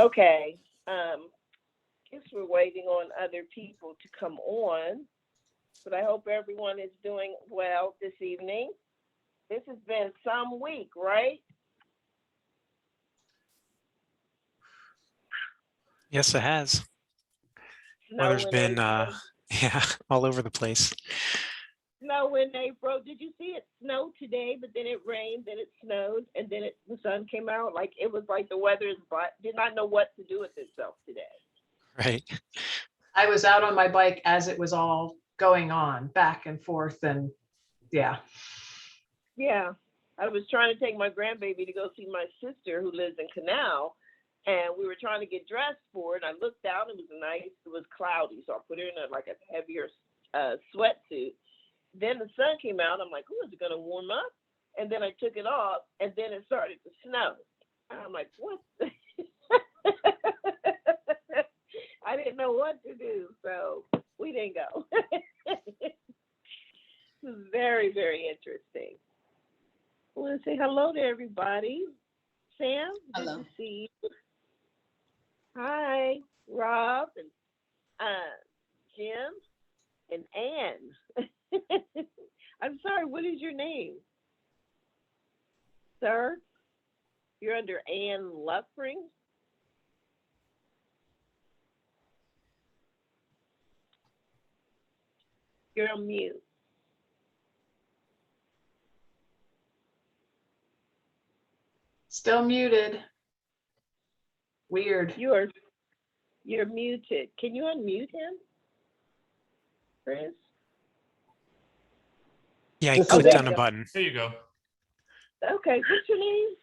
Okay. Guess we're waiting on other people to come on, but I hope everyone is doing well this evening. This has been some week, right? Yes, it has. Weather's Snow in been, April. yeah, all over the place. Snow in April. Did you see it snowed today, but then it rained, then it snowed, and then the sun came out? Like it was like the weather is but did not know what to do with itself today. Right. I was out on my bike as it was all going on, back and forth, and yeah. Yeah. I was trying to take my grandbaby to go see my sister who lives in Canal, and we were trying to get dressed for it. I looked out, it was nice, it was cloudy, so I put her in like a heavier sweatsuit. Then the sun came out. I'm like, oh, is it going to warm up? And then I took it off, and then it started to snow. I'm like, what? I didn't know what to do, so we didn't go. It was very, very interesting. I want to say hello to everybody. Sam, good Hello. to see you. Hi, Rob and Jim and Ann. I'm sorry, what is your name? Sir? You're under Ann Luffring? You're on mute. Still muted. Weird. You're muted. Can you unmute him, Chris? Yeah, I This is clicked Okay. on a button. There you go. Okay, what's your name?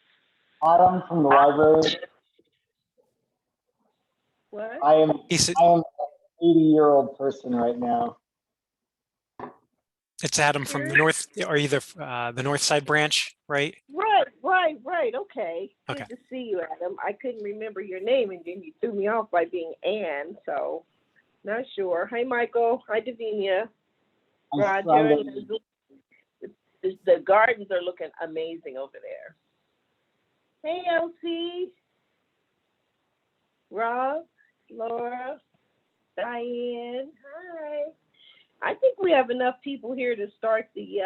Autumn from the library. What? I am He said, an 80-year-old person right now. it's Adam from the north, or either the North Side branch, right? Right. Okay. Okay. Good to see you, Adam. I couldn't remember your name, and then you threw me off by being Ann, so not sure. Hi, Michael. Hi, Davinia. I'm Roger. trying The gardens are looking amazing over there. Hey, Elsie. Rob, Laura, Diane. Hi. I think we have enough people here to start the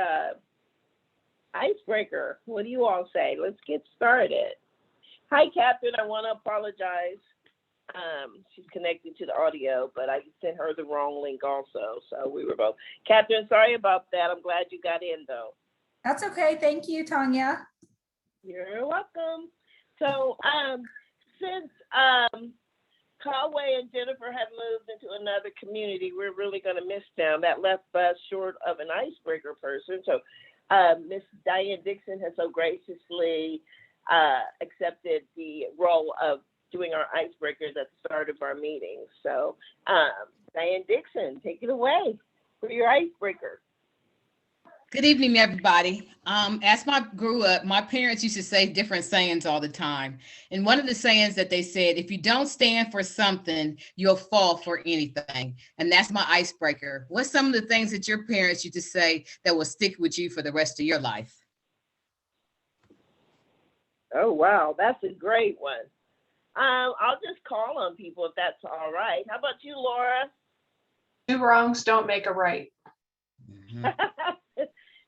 icebreaker. What do you all say? Let's get started. Hi, Catherine. I want to apologize. She's connected to the audio, but I sent her the wrong link also. So we were both. Catherine, sorry about that. I'm glad you got in, though. That's okay. Thank you, Tanya. You're welcome. So since Conway and Jennifer have moved into another community, we're really going to miss them. That left us short of an icebreaker person. So Miss Diane Dixon has so graciously accepted the role of doing our icebreakers at the start of our meeting. So Diane Dixon, take it away for your icebreaker. Good evening, everybody. As I grew up, my parents used to say different sayings all the time. And one of the sayings that they said, if you don't stand for something, you'll fall for anything. And that's my icebreaker. What's some of the things that your parents used to say that will stick with you for the rest of your life? Oh, wow. That's a great one. I'll just call on people if that's all right. How about you, Laura? 2 wrongs don't make a right.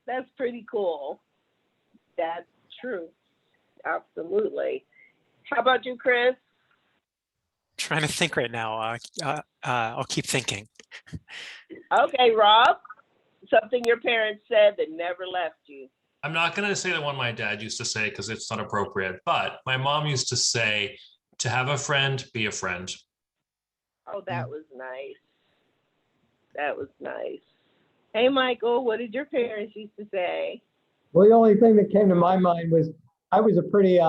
That's pretty cool. That's true. Absolutely. How about you, Chris? Trying to think right now. I'll keep thinking. Okay, Rob. Something your parents said that never left you. I'm not going to say the one my dad used to say because it's not appropriate, but my mom used to say, to have a friend, be a friend. Oh, that was nice. That was nice. Hey, Michael, what did your parents used to say? Well, the only thing that came to my mind was I was a pretty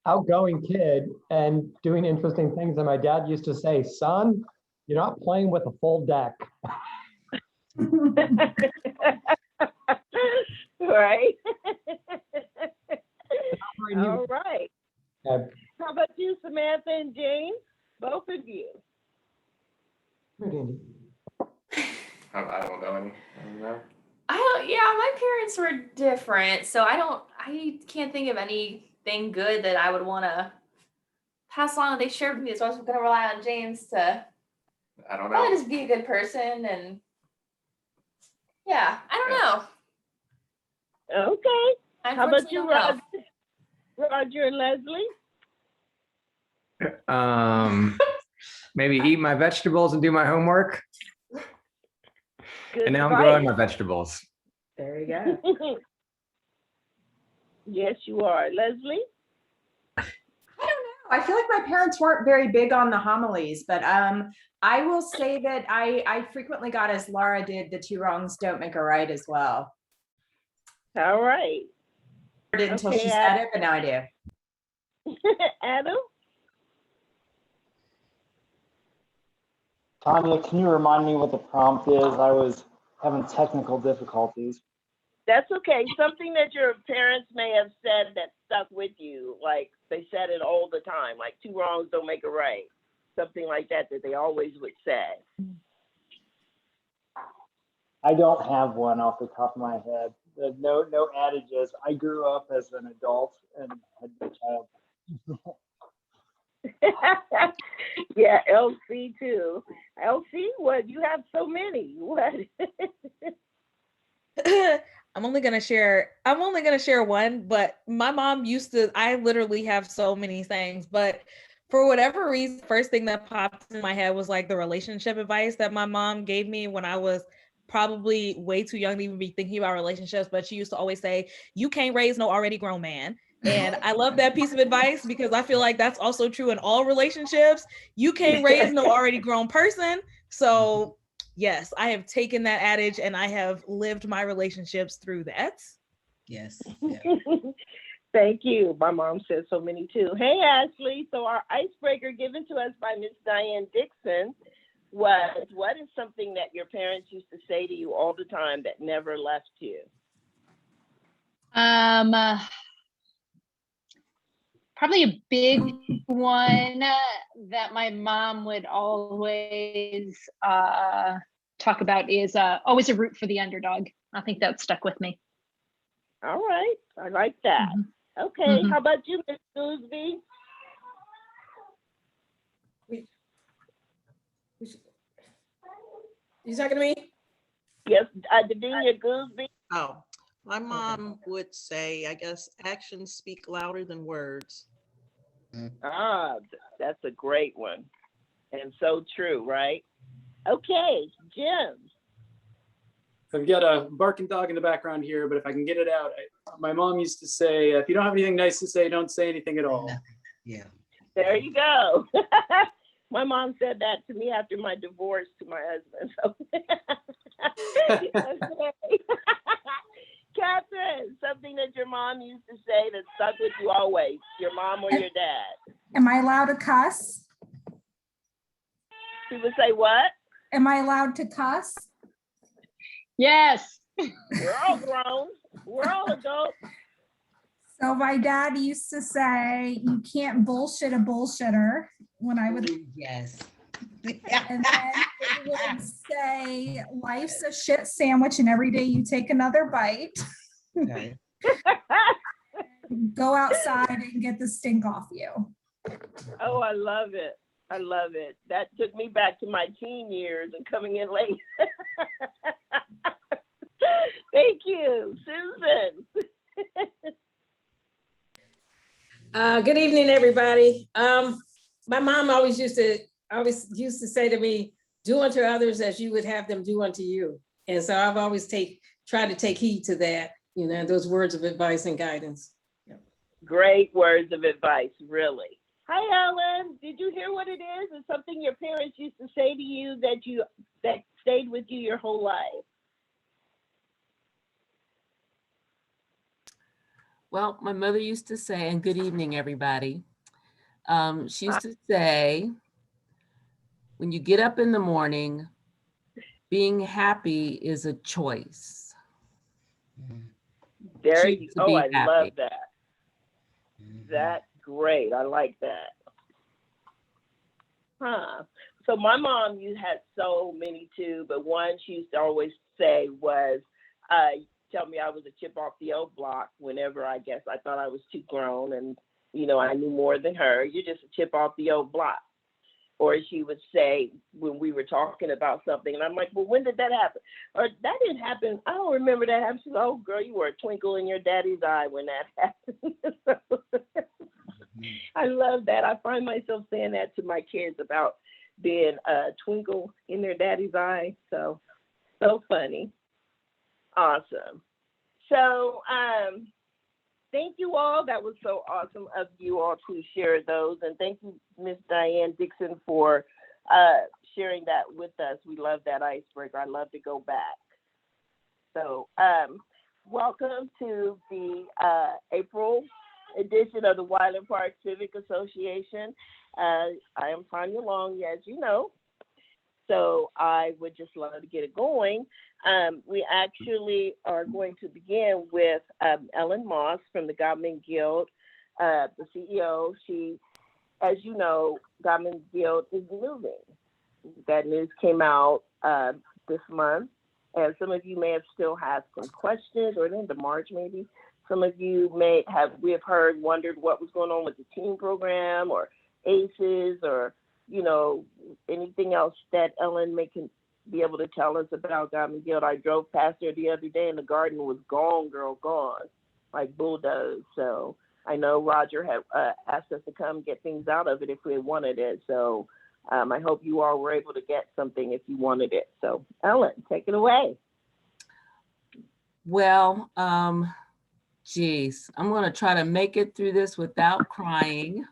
outgoing kid and doing interesting things. And my dad used to say, son, you're not playing with a full deck. Right. All All right. How about you, Samantha and James? Both of you. I don't know any. I don't know. Yeah, my parents were different, so I can't think of anything good that I would want to pass along what they shared with me. So I was going to rely on James to I don't probably know. just be a good person. And yeah, I don't know. Okay. How about Unfortunately, you, don't know. Roger and Leslie? Maybe eat my vegetables and do my homework. Good And now I'm advice. growing my vegetables. There you go. Yes, you are. Leslie? I feel like my parents weren't very big on the homilies, but I will say that I frequently got, as Laura did, the two wrongs don't make a right as well. All right. I did until Okay, she said it, but now I do. Adam? Tanya, can you remind me what the prompt is? I was having technical difficulties. That's okay. Something that your parents may have said that stuck with you, like they said it all the time, like two wrongs don't make a right. Something like that they always would say. I don't have one off the top of my head. No adages. I grew up as an adult and had no child. Yeah, LC too. LC, what? You have so many. What? I'm only gonna share one, but my mom used to, I literally have so many things, but for whatever reason, first thing that popped in my head was like the relationship advice that my mom gave me when I was probably way too young to even be thinking about relationships. But she used to always say, you can't raise no already grown man. And I love that piece of advice because I feel like that's also true in all relationships. You can't raise no already grown person. So yes, I have taken that adage and I have lived my relationships through that. Yes. Thank you. My mom said so many too. Hey, Ashley. So our icebreaker given to us by Miss Diane Dixon was, what is something that your parents used to say to you all the time that never left you? Probably a big one that my mom would always talk about is always a root for the underdog. I think that stuck with me. All right. I like that. Mm-hmm. Okay. How about you, Miss Gooseby? You talking to me? Yes, Davinia Gooseby. Oh, my mom would say, I guess, actions speak louder than words. Ah, that's a great one. And so true, right? Okay, Jim. I've got a barking dog in the background here, but if I can get it out, my mom used to say, if you don't have anything nice to say, don't say anything at all. Yeah. There you go. My mom said that to me after my divorce to my husband. So. Catherine, something that your mom used to say that stuck with you always, your mom or your dad. Am I allowed to cuss? She would say what? Am I allowed to cuss? Yes. We're all grown. We're all adults. So my dad used to say, you can't bullshit a bullshitter when I would. Yes. And then he would say, life's a shit sandwich and every day you take another bite. Right. Go outside and get the stink off you. Oh, I love it. I love it. That took me back to my teen years and coming in late. Thank you, Susan. Good evening, everybody. My mom always used to say to me, do unto others as you would have them do unto you. And so I've always tried to take heed to that, those words of advice and guidance. Great words of advice, really. Hi, Ellen. Did you hear what it is? It's something your parents used to say to you that stayed with you your whole life. Well, my mother used to say, and good evening, everybody. She used to say, when you get up in the morning, being happy is a choice. There Choose you to go. be I happy. love that. That's great. I like that. Huh. So my mom, you had so many too, but one she used to always say was, tell me I was a chip off the old block whenever I guess I thought I was too grown. And you know, I knew more than her. You're just a chip off the old block. Or she would say when we were talking about something, and I'm like, well, when did that happen? Or that didn't happen. I don't remember that happening. She's like, oh, girl, you were a twinkle in your daddy's eye when that happened. I love that. I find myself saying that to my kids about being a twinkle in their daddy's eye. So funny. Awesome. So, thank you all. That was so awesome of you all to share those. And thank you, Miss Diane Dixon, for sharing that with us. We love that icebreaker. I love to go back. So welcome to the April edition of the Wyland Park Civic Association. I am Tanya Long, as you know. So I would just love to get it going. We actually are going to begin with Ellen Moss from the Godman Guild, the CEO. She, as you know, Godman Guild is moving. That news came out this month, and some of you may have still had some questions, or into March maybe. Some of you we have heard, wondered what was going on with the teen program or ACEs, or you know, anything else that Ellen can be able to tell us about Godman Guild. I drove past there the other day and the garden was gone, girl, gone, like bulldozed. So I know Roger had asked us to come get things out of it if we wanted it. So I hope you all were able to get something if you wanted it. So Ellen, take it away. Well, geez, I'm going to try to make it through this without crying.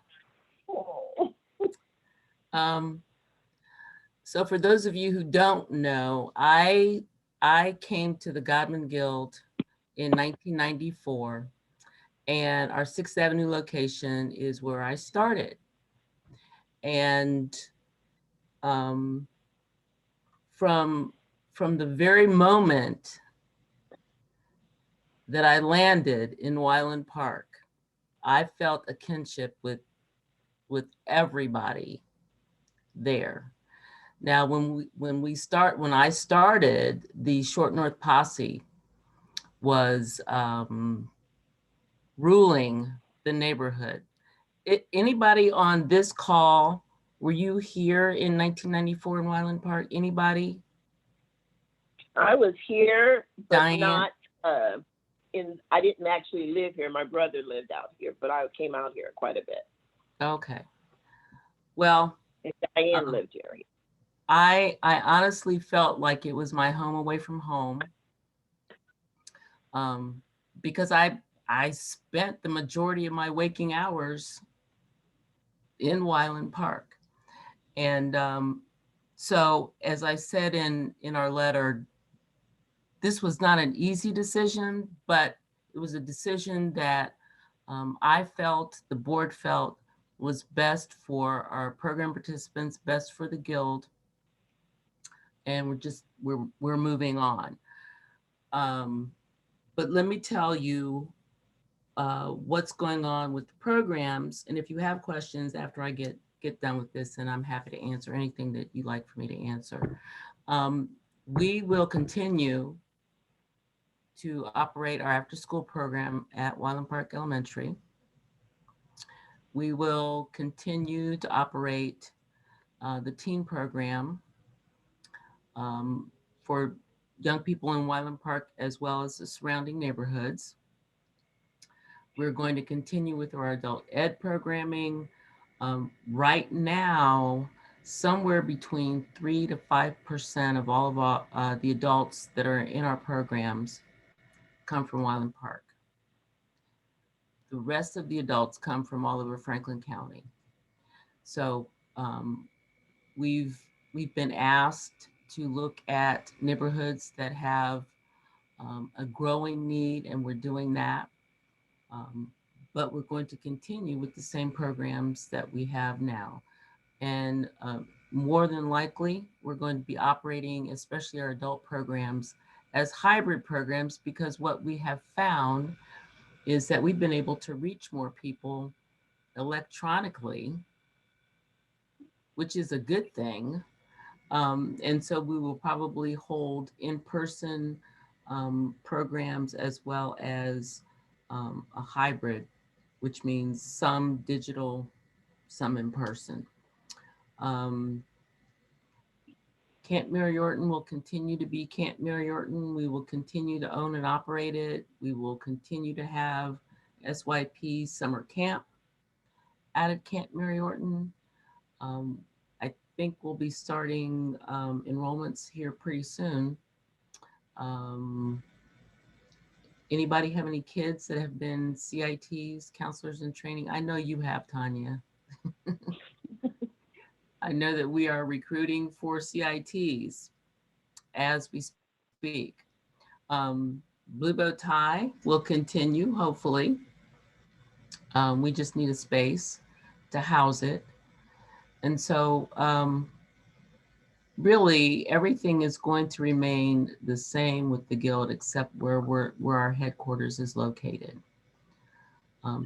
So for those of you who don't know, I came to the Godman Guild in 1994, and our 6th Avenue location is where I started. And from the very moment that I landed in Wyland Park, I felt a kinship with everybody there. Now, when I started, the Short North Posse was ruling the neighborhood. Anybody on this call, were you here in 1994 in Wyland Park? Anybody? I was here, but Diane? not I didn't actually live here. My brother lived out here, but I came out here quite a bit. Okay. Well, and Diane lived here. I honestly felt like it was my home away from home, because I spent the majority of my waking hours in Wyland Park. And so, as I said in our letter, this was not an easy decision, but it was a decision that I felt, the board felt, was best for our program participants, best for the Guild, and we're moving on. But let me tell you what's going on with the programs, and if you have questions after I get done with this, and I'm happy to answer anything that you'd like for me to answer. We will continue to operate our after-school program at Wyland Park Elementary. We will continue to operate the teen program for young people in Wyland Park, as well as the surrounding neighborhoods. We're going to continue with our adult ed programming. Right now, somewhere between 3 to 5% of all of the adults that are in our programs come from Wyland Park. The rest of the adults come from all over Franklin County. So we've been asked to look at neighborhoods that have a growing need, and we're doing that. But we're going to continue with the same programs that we have now. And more than likely, we're going to be operating, especially our adult programs, as hybrid programs, because what we have found is that we've been able to reach more people electronically, which is a good thing. And so we will probably hold in-person programs as well as a hybrid which means some digital, some in person. Camp Mary Orton will continue to be Camp Mary Orton. We will continue to own and operate it. We will continue to have SYP summer camp out at Camp Mary Orton. I think we'll be starting enrollments here pretty soon. Anybody have any kids that have been CITs, counselors in training? I know you have, Tanya. I know that we are recruiting for CITs as we speak. Blue Bow Tie will continue, hopefully. We just need a space to house it. And so really everything is going to remain the same with the Guild except where our headquarters is located.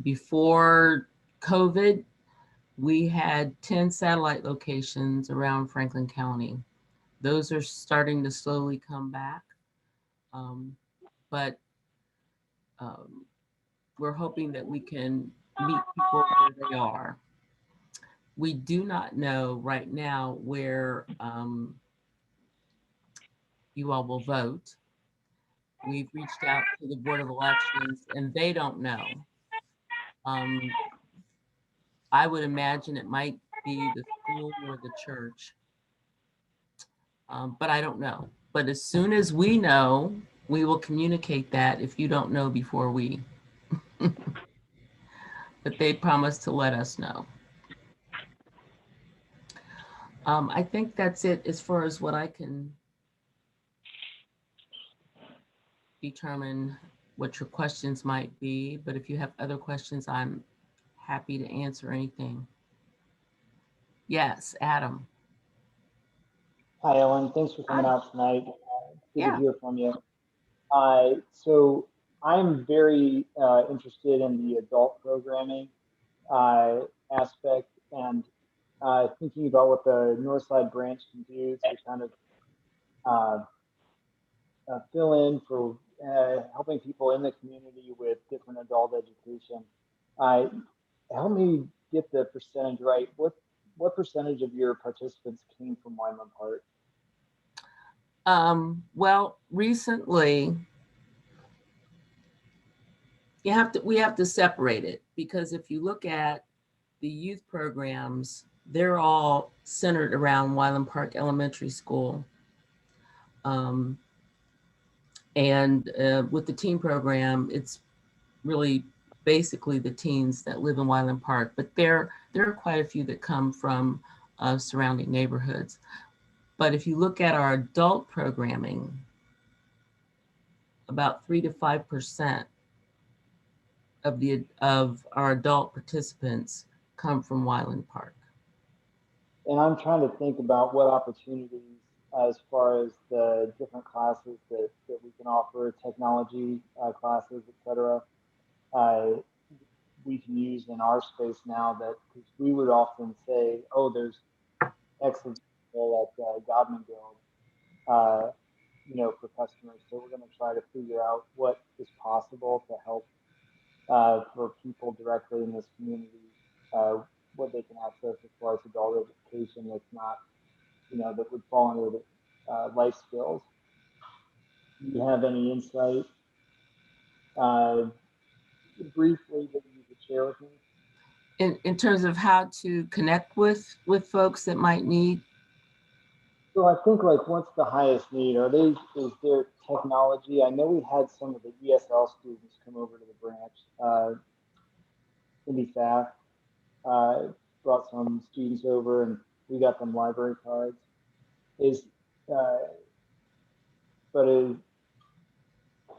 Before COVID, we had 10 satellite locations around Franklin County. Those are starting to slowly come back. But we're hoping that we can meet people where they are. We do not know right now where you all will vote. We've reached out to the Board of Elections and they don't know. I would imagine it might be the school or the church, but I don't know. But as soon as we know, we will communicate that if you don't know before we. But they promised to let us know. I think that's it as far as what I can determine what your questions might be. But if you have other questions, I'm happy to answer anything. Yes, Adam. Hi, Ellen. Thanks for coming out tonight. Good Yeah. to hear from you. So I'm very interested in the adult programming aspect and thinking about what the Northside branch can do to kind of fill in for helping people in the community with different adult education. Help me get the percentage right. What percentage of your participants came from Wineland Park? Well, recently, we have to separate it because if you look at the youth programs, they're all centered around Wineland Park Elementary School. And with the teen program, it's really basically the teens that live in Wineland Park, but there are quite a few that come from surrounding neighborhoods. But if you look at our adult programming, about 3 to 5% of our adult participants come from Wineland Park. And I'm trying to think about what opportunities as far as the different classes that we can offer, technology classes, et cetera, we can use in our space now that, because we would often say, oh, there's X of people at Godman Guild, you know, for customers. So we're going to try to figure out what is possible to help for people directly in this community, what they can access as far as adult education that's not, you know, that would fall under the life skills. Do you have any insight briefly that you could share with me? In terms of how to connect with folks that might need? So I think like what's the highest need? Is there technology? I know we had some of the ESL students come over to the branch. Cindy Pfaff brought some students over and we got them library cards.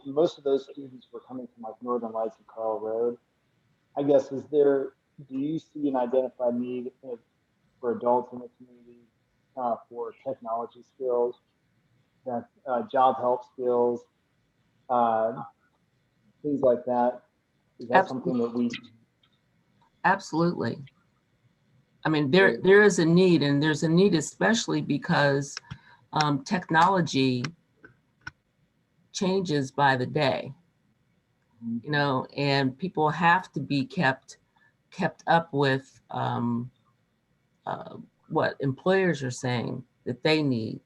Most of those students were coming from like Northern Lights and Carl Road. I guess, do you see an identified need for adults in the community for technology skills, that job help skills, things like that? Is that something that we? Absolutely. I mean, there is a need, and there's a need especially because technology changes by the day. you know, and people have to be kept up with what employers are saying that they need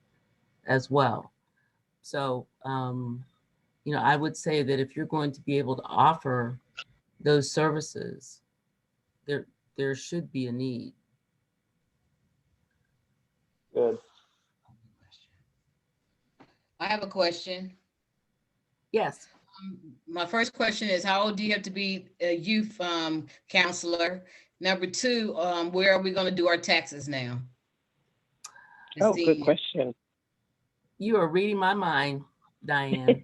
as well. So, you know, I would say that if you're going to be able to offer those services, there should be a need. Good. I have a question. Yes. My first question is, how old do you have to be a youth counselor? Number two, where are we going to do our taxes now? Oh, good question. You are reading my mind, Diane.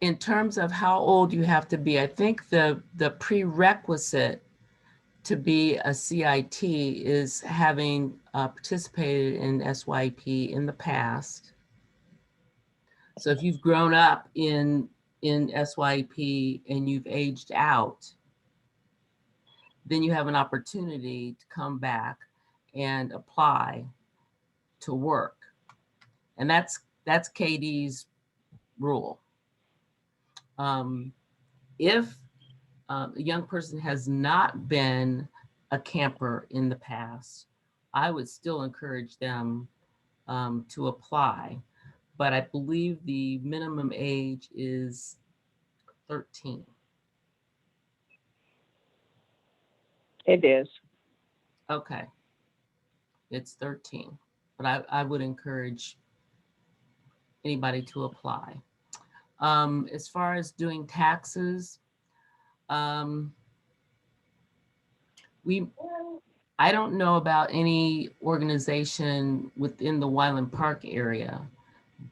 In terms of how old you have to be, I think the prerequisite to be a CIT is having participated in SYP in the past. So if you've grown up in SYP and you've aged out, then you have an opportunity to come back and apply to work. And that's KD's rule. If a young person has not been a camper in the past, I would still encourage them to apply. But I believe the minimum age is 13. It is. Okay. It's 13. But I would encourage anybody to apply. As far as doing taxes, I don't know about any organization within the Wyland Park area,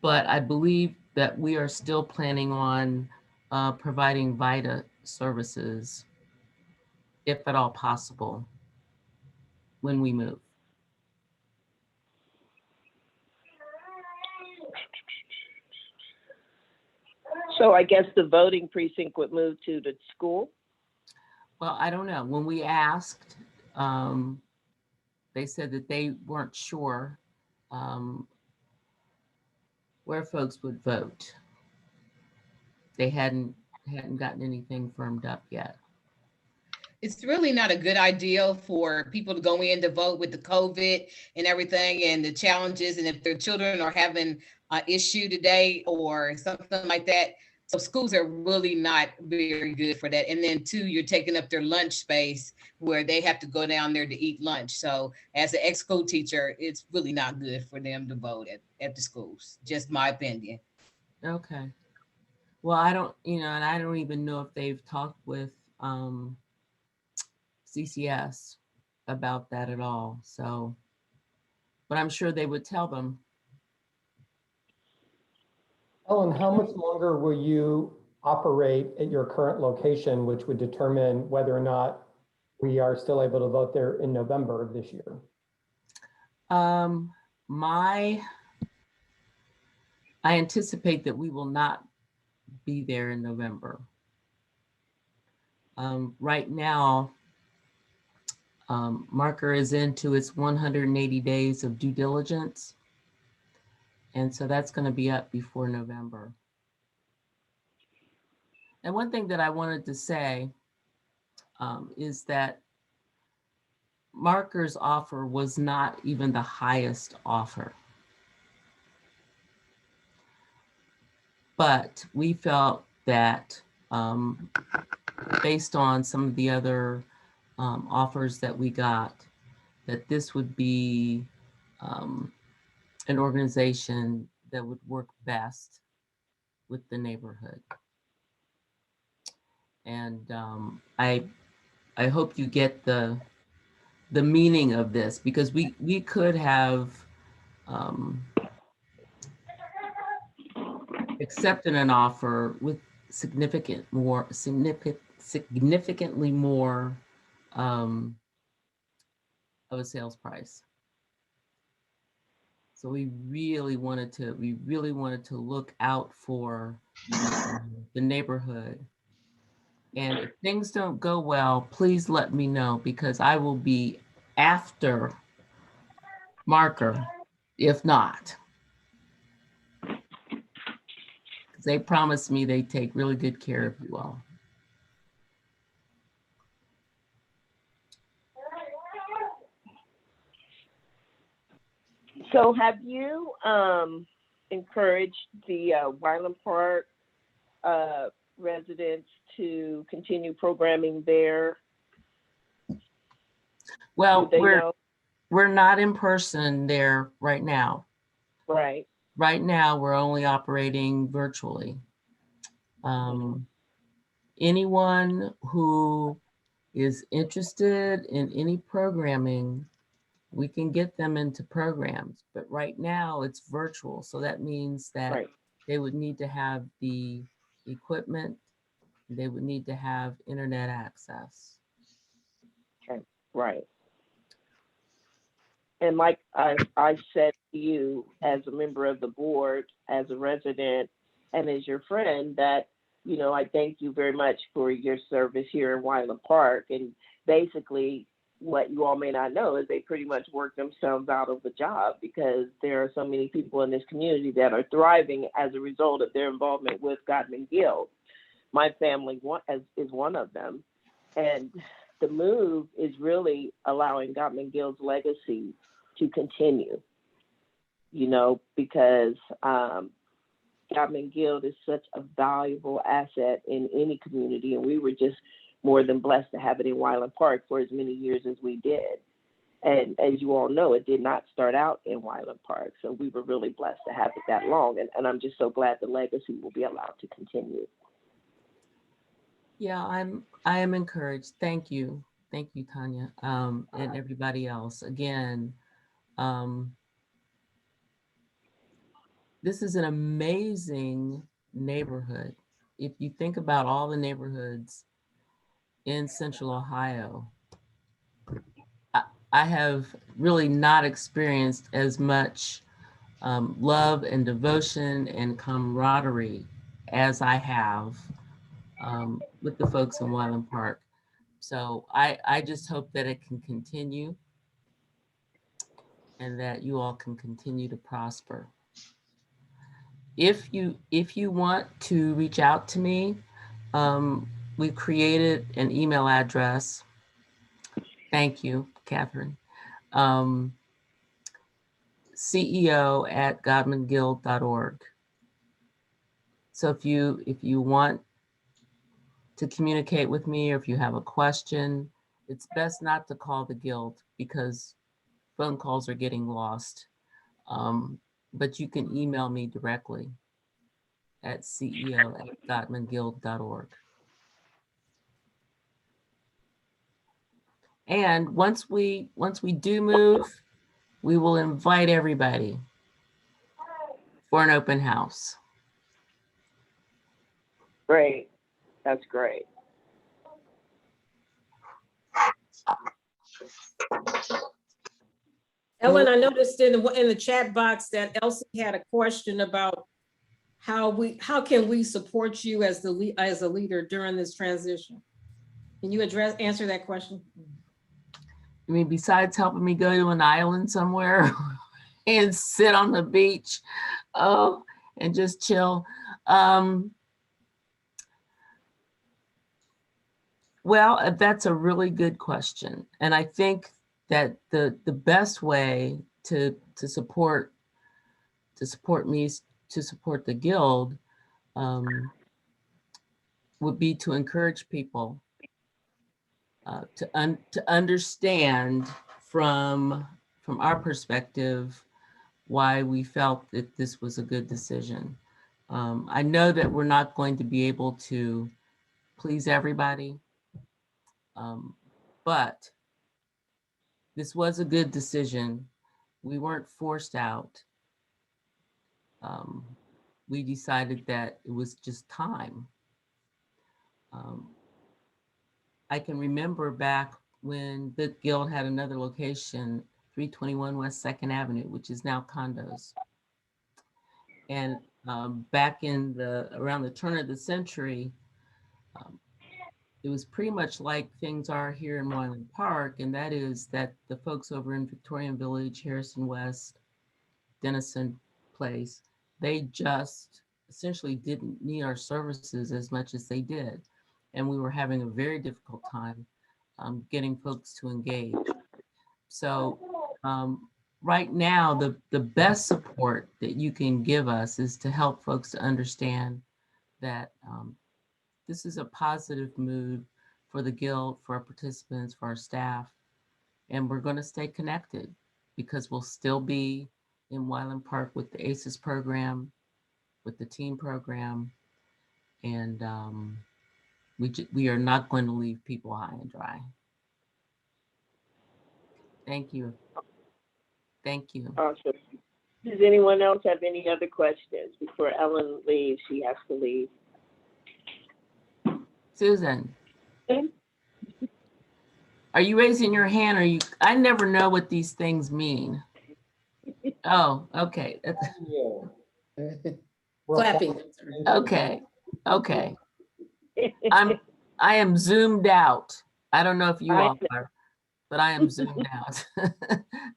but I believe that we are still planning on providing VITA services, if at all possible, when we move. So I guess the voting precinct would move to the school? Well, I don't know. When we asked, they said that they weren't sure where folks would vote. They hadn't gotten anything firmed up yet. It's really not a good idea for people to go in to vote with the COVID and everything and the challenges. And if their children are having an issue today or something like that. So schools are really not very good for that. And then two, you're taking up their lunch space where they have to go down there to eat lunch. So as an ex-school teacher, it's really not good for them to vote at the schools. Just my opinion. Okay. Well, I don't, and I don't even know if they've talked with CCS about that at all. So, but I'm sure they would tell them. Ellen, how much longer will you operate at your current location, which would determine whether or not we are still able to vote there in November of this year? I anticipate that we will not be there in November. Right now, Marker is into its 180 days of due diligence. And so that's going to be up before November. And one thing that I wanted to say is that Marker's offer was not even the highest offer. But we felt that based on some of the other offers that we got, that this would be an organization that would work best with the neighborhood. And I hope you get the meaning of this, because we could have accepted an offer with significantly more of a sales price. So we really wanted to look out for the neighborhood. And if things don't go well, please let me know, because I will be after Marker, if not. Because they promised me they take really good care of you all. So have you encouraged the Wyland Park residents to continue programming there? Well, Do they know? we're not in person there right now. Right. Right now, we're only operating virtually. Anyone who is interested in any programming, we can get them into programs, but right now it's virtual. So that means that they would need to have the equipment, they would need to have internet access. Okay. Right. And like I said to you, as a member of the board, as a resident, and as your friend, that, you know, I thank you very much for your service here in Wyland Park. And basically, what you all may not know is they pretty much work themselves out of the job, because there are so many people in this community that are thriving as a result of their involvement with Gottman Guild. My family is one of them. And the move is really allowing Gottman Guild's legacy to continue, you know, because Gottman Guild is such a valuable asset in any community. And we were just more than blessed to have it in Wyland Park for as many years as we did. And as you all know, it did not start out in Wyland Park. So we were really blessed to have it that long. And I'm just so glad the legacy will be allowed to continue. Yeah, I am encouraged. Thank you. Thank you, Tanya, and everybody else. Again, this is an amazing neighborhood. If you think about all the neighborhoods in Central Ohio, I have really not experienced as much love and devotion and camaraderie as I have with the folks in Wyland Park. So I just hope that it can continue and that you all can continue to prosper. If you want to reach out to me, we created an email address. Thank you, Catherine. CEO@godmanguild.org. So if you want to communicate with me, or if you have a question, it's best not to call the Guild because phone calls are getting lost. But you can email me directly at ceo@godmanguild.org. And once we do move, we will invite everybody for an open house. Great. That's great. Ellen, I noticed in the chat box that Elsie had a question about how can we support you as a leader during this transition? Can you answer that question? I mean, besides helping me go to an island somewhere and sit on the beach, and just chill. Well, that's a really good question. And I think that the best way to support me, to support the Guild, would be to encourage people to understand from our perspective why we felt that this was a good decision. I know that we're not going to be able to please everybody, but this was a good decision. We weren't forced out. We decided that it was just time. I can remember back when the Guild had another location, 321 West 2nd Avenue, which is now condos. And back in around the turn of the century, it was pretty much like things are here in Wyland Park, and that is that the folks over in Victorian Village, Harrison West, Denison Place, they just essentially didn't need our services as much as they did. And we were having a very difficult time getting folks to engage. So right now, the best support that you can give us is to help folks to understand that this is a positive mood for the Guild, for our participants, for our staff, and we're going to stay connected because we'll still be in Wyland Park with the ACES program, with the team program, and we are not going to leave people high and dry. Thank you. Thank you. Awesome. Does anyone else have any other questions before Ellen leaves? She has to leave. Susan, are you raising your hand? Or you? I never know what these things mean. Oh, okay. Clapping. Okay. Okay. I am zoomed out. I don't know if you all are, but I am zoomed out.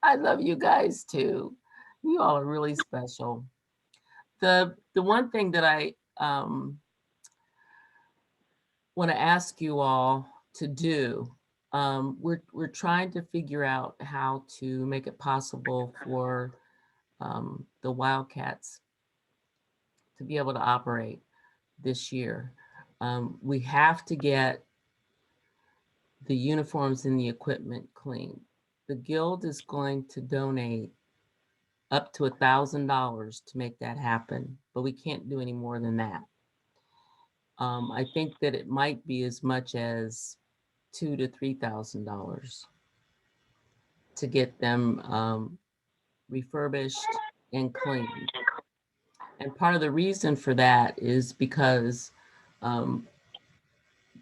I love you guys too. You all are really special. The one thing that I want to ask you all to do, we're trying to figure out how to make it possible for the Wildcats to be able to operate this year. We have to get the uniforms and the equipment clean. The Guild is going to donate up to $1,000 to make that happen, but we can't do any more than that. I think that it might be as much as $2,000 to $3,000 to get them refurbished and cleaned. And part of the reason for that is because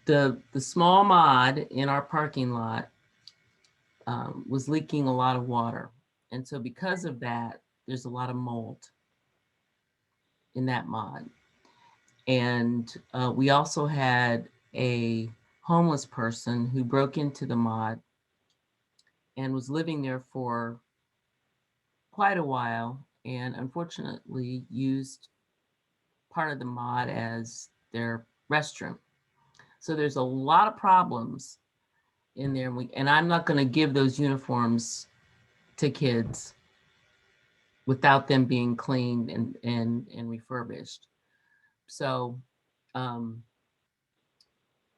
the small mod in our parking lot was leaking a lot of water. And so because of that, there's a lot of mold in that mod. And we also had a homeless person who broke into the mod and was living there for quite a while, and unfortunately used part of the mod as their restroom. So there's a lot of problems in there. And I'm not going to give those uniforms to kids without them being cleaned and refurbished. So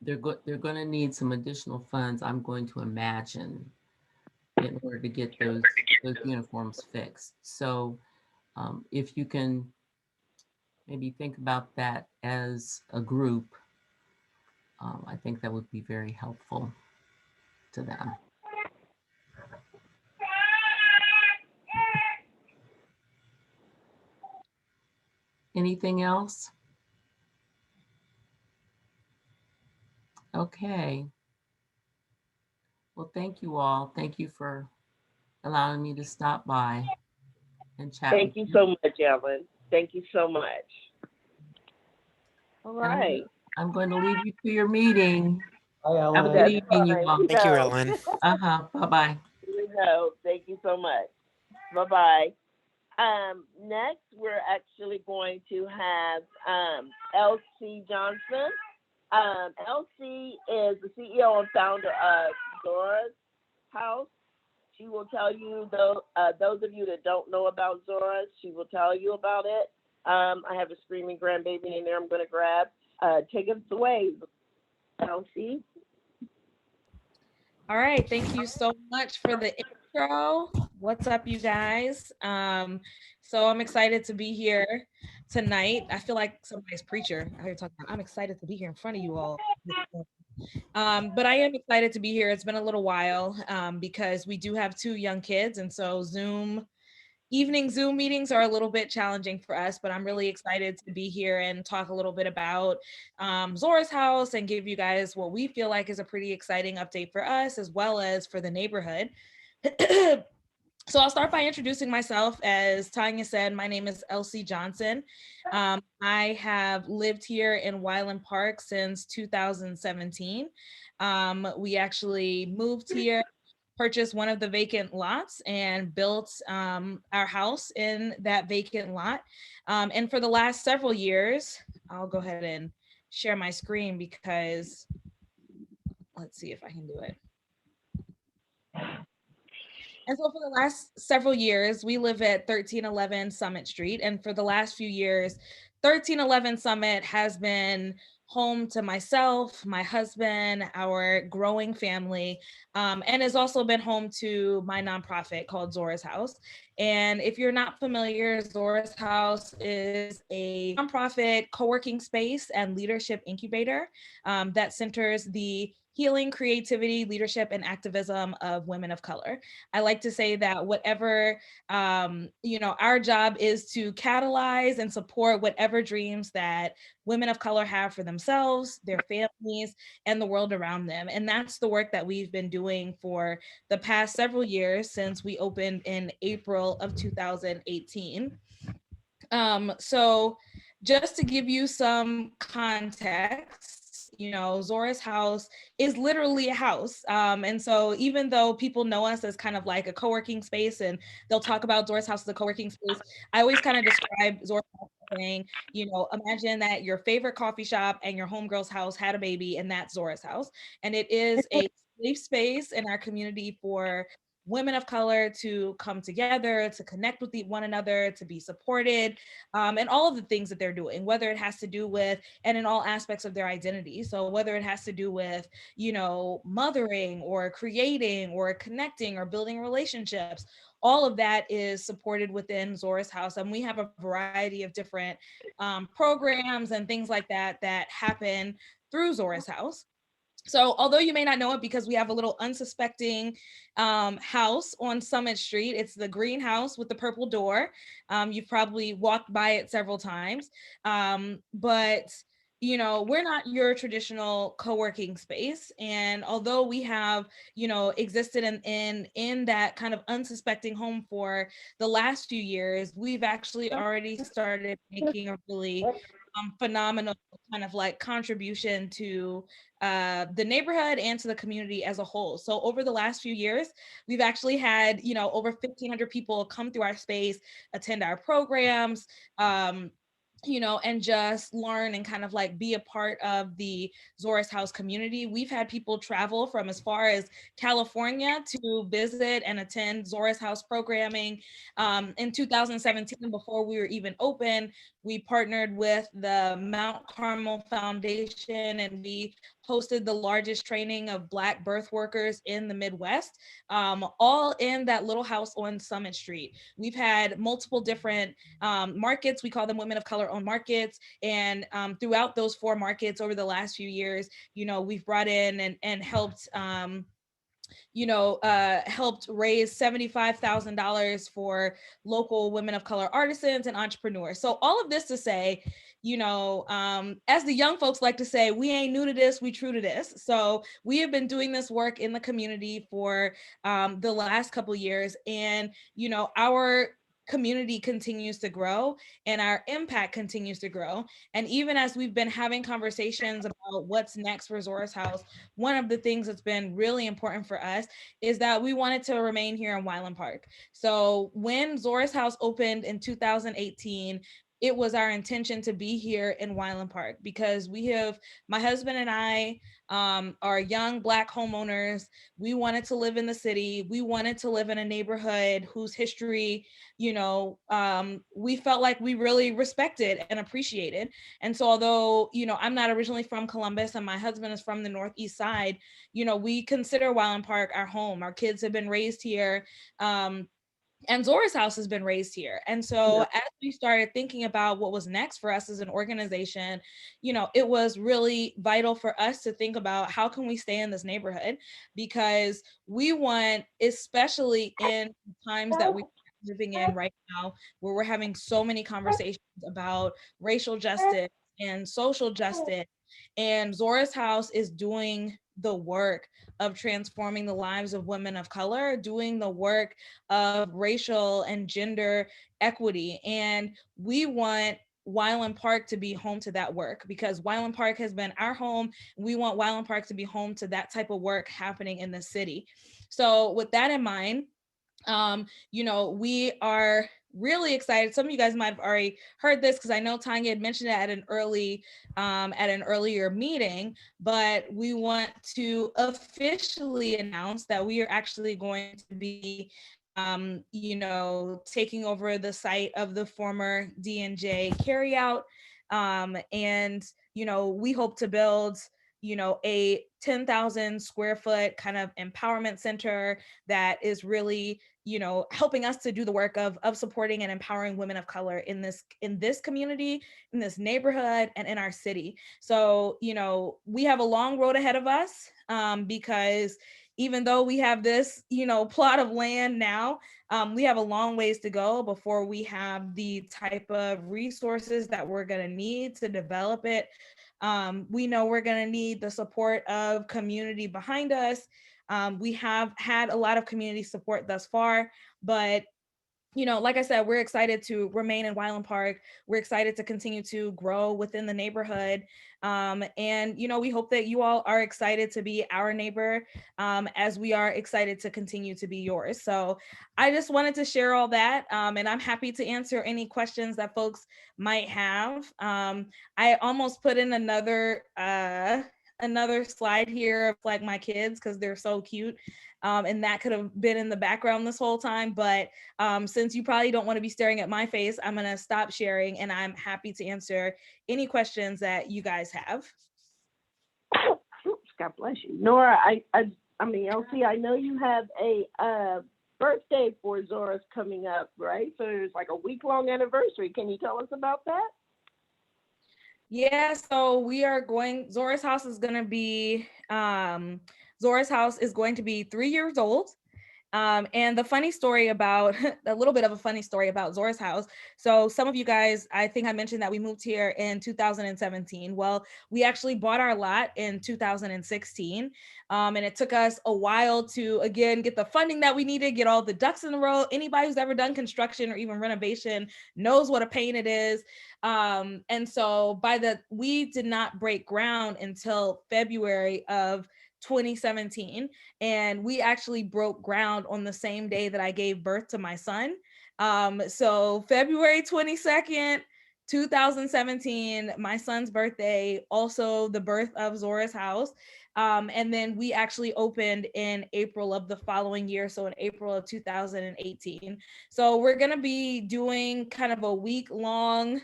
they're going to need some additional funds, I'm going to imagine, in order to get those uniforms fixed. So if you can maybe think about that as a group, I think that would be very helpful to them. Anything else? Okay. Well, thank you all. Thank you for allowing me to stop by and chat. Thank you so much, Ellen. Thank you so much. All right. I'm going to leave you to your meeting. Hi, Ellen. Have a good evening, you all. Thank you, Ellen. Bye-bye. Here we go. Thank you so much. Bye-bye. Next, we're actually going to have Elsie Johnson. Elsie is the CEO and founder of Zora's House. She will tell you, those of you that don't know about Zora's, she will tell you about it. I have a screaming grandbaby in there I'm going to grab. Take us away, Elsie. All right, thank you so much for the intro. What's up, you guys? So I'm excited to be here tonight. I feel like somebody's preacher. I hear talking about, I'm excited to be here in front of you all. But I am excited to be here. It's been a little while because we do have 2 young kids, and so evening Zoom meetings are a little bit challenging for us, but I'm really excited to be here and talk a little bit about Zora's House and give you guys what we feel like is a pretty exciting update for us as well as for the neighborhood. So I'll start by introducing myself. As Tanya said, my name is Elsie Johnson. I have lived here in Wyland Park since 2017. We actually moved here purchased one of the vacant lots and built our house in that vacant lot. And for the last several years, I'll go ahead and share my screen because let's see if I can do it. And so for the last several years, we live at 1311 Summit Street. And for the last few years, 1311 Summit has been home to myself, my husband, our growing family, and has also been home to my nonprofit called Zora's House. And if you're not familiar, Zora's House is a nonprofit co-working space and leadership incubator that centers the healing, creativity, leadership, and activism of women of color. I like to say that whatever, our job is to catalyze and support whatever dreams that women of color have for themselves, their families, and the world around them. And that's the work that we've been doing for the past several years since we opened in April of 2018. So just to give you some context, Zora's House is literally a house. And so even though people know us as kind of like a co-working space and they'll talk about Zora's House as a co-working space, I always kind of describe Zora's House as saying, imagine that your favorite coffee shop and your homegirl's house had a baby, and that's Zora's House. And it is a safe space in our community for women of color to come together, to connect with one another, to be supported, and all of the things that they're doing, whether it has to do with, and in all aspects of their identity. So whether it has to do with, mothering or creating or connecting or building relationships, all of that is supported within Zora's House. And we have a variety of different programs and things like that that happen through Zora's House. So although you may not know it because we have a little unsuspecting house on Summit Street, it's the green house with the purple door. You've probably walked by it several times, but we're not your traditional co-working space. And although we have, existed in that kind of unsuspecting home for the last few years, we've actually already started making a really phenomenal kind of like contribution to the neighborhood and to the community as a whole. So over the last few years, we've actually had, over 1,500 people come through our space, attend our programs, and just learn and kind of like be a part of the Zora's House community. We've had people travel from as far as California to visit and attend Zora's House programming. In 2017, before we were even open, we partnered with the Mount Carmel Foundation and we hosted the largest training of Black birth workers in the Midwest, all in that little house on Summit Street. We've had multiple different markets. We call them women of color owned markets. And throughout those 4 markets over the last few years, we've brought in and helped helped raise $75,000 for local women of color artisans and entrepreneurs. So all of this to say, as the young folks like to say, we ain't new to this, we true to this. So we have been doing this work in the community for the last couple of years. And, our community continues to grow and our impact continues to grow. And even as we've been having conversations about what's next for Zora's House, one of the things that's been really important for us is that we wanted to remain here in Wyland Park. So when Zora's House opened in 2018, it was our intention to be here in Wyland Park because my husband and I are young Black homeowners. We wanted to live in the city. We wanted to live in a neighborhood whose history, we felt like we really respected and appreciated. And so although, I'm not originally from Columbus and my husband is from the Northeast side, we consider Wyland Park our home. Our kids have been raised here. And Zora's House has been raised here. And so as we started thinking about what was next for us as an organization, it was really vital for us to think about how can we stay in this neighborhood, because we want, especially in times that we're living in right now, where we're having so many conversations about racial justice and social justice, and Zora's House is doing the work of transforming the lives of women of color, doing the work of racial and gender equity. And we want Wyland Park to be home to that work, because Wyland Park has been our home. We want Wyland Park to be home to that type of work happening in the city. So with that in mind, we are really excited. Some of you guys might have already heard this, because I know Tanya had mentioned it at an earlier meeting, but we want to officially announce that we are actually going to be taking over the site of the former D&J carryout. And we hope to build a 10,000 square foot kind of empowerment center that is really helping us to do the work of supporting and empowering women of color in this community, in this neighborhood, and in our city. So we have a long road ahead of us, because even though we have this plot of land now, we have a long ways to go before we have the type of resources that we're going to need to develop it. We know we're going to need the support of community behind us. We have had a lot of community support thus far, but like I said, we're excited to remain in Wyland Park. We're excited to continue to grow within the neighborhood. And we hope that you all are excited to be our neighbor, as we are excited to continue to be yours. So I just wanted to share all that. And I'm happy to answer any questions that folks might have. I almost put in another slide here of like my kids, because they're so cute. And that could have been in the background this whole time. But since you probably don't want to be staring at my face, I'm going to stop sharing, and I'm happy to answer any questions that you guys have. Oops, God bless you. Nora, I mean, LC, I know you have a birthday for Zora's coming up, right? So there's like a week-long anniversary. Can you tell us about that? Yeah, so we are going, Zora's house is going to be, Zora's house is going to be 3 years old. And the funny story about, a little bit of a funny story about Zora's house. So some of you guys, I think I mentioned that we moved here in 2017. Well, we actually bought our lot in 2016. And it took us a while to, again, get the funding that we needed, get all the ducks in a row. Anybody who's ever done construction or even renovation knows what a pain it is. And so we did not break ground until February of 2017, and we actually broke ground on the same day that I gave birth to my son. So February 22nd, 2017, my son's birthday, also the birth of Zora's house. And then we actually opened in April of the following year, so in April of 2018. So we're gonna be doing kind of a week-long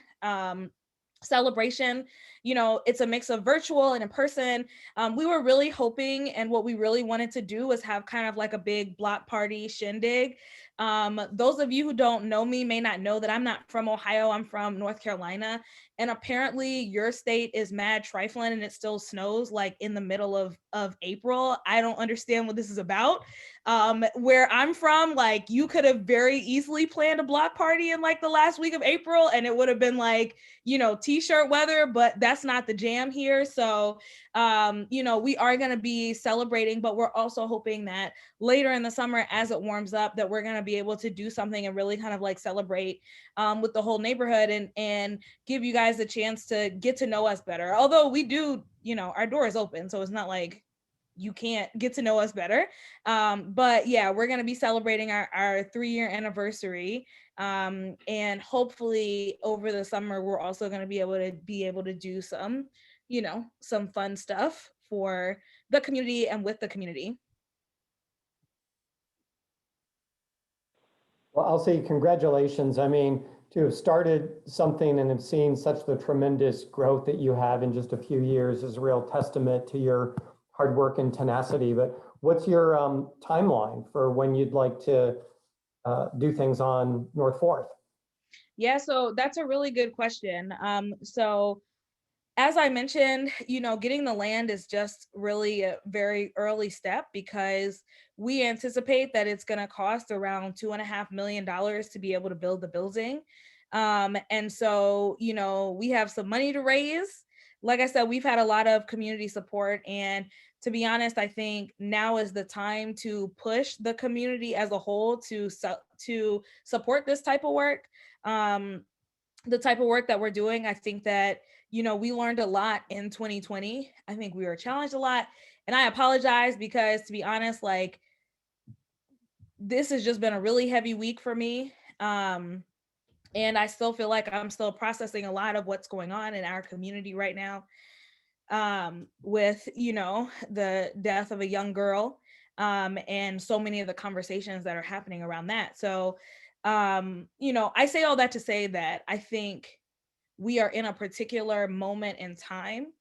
celebration. It's a mix of virtual and in person. We were really hoping, and what we really wanted to do was have kind of like a big block party shindig. Those of you who don't know me may not know that I'm not from Ohio, I'm from North Carolina. And apparently your state is mad trifling and it still snows like in the middle of April. I don't understand what this is about. Where I'm from, like you could have very easily planned a block party in like the last week of April and it would have been like, t-shirt weather, but that's not the jam here. So, we are going to be celebrating, but we're also hoping that later in the summer, as it warms up, that we're going to be able to do something and really kind of like celebrate with the whole neighborhood and give you guys a chance to get to know us better. Although we do, our door is open, so it's not like you can't get to know us better. But yeah, we're going to be celebrating our 3-year anniversary. And hopefully over the summer, we're also going to be able to do some, some fun stuff for the community and with the community. Well, I'll say congratulations. I mean, to have started something and have seen such the tremendous growth that you have in just a few years is a real testament to your hard work and tenacity. But what's your timeline for when you'd like to do things on North 4th? Yeah, so that's a really good question. So as I mentioned, getting the land is just really a very early step because we anticipate that it's going to cost around $2.5 million to be able to build the building. And so, we have some money to raise. Like I said, we've had a lot of community support, and to be honest, I think now is the time to push the community as a whole to support this type of work. the type of work that we're doing. I think that, you know, we learned a lot in 2020. I think we were challenged a lot. And I apologize because, to be honest, like, this has just been a really heavy week for me. And I still feel like I'm still processing a lot of what's going on in our community right now, with, you know, the death of a young girl, and so many of the conversations that are happening around that. So, you know, I say all that to say that I think we are in a particular moment in time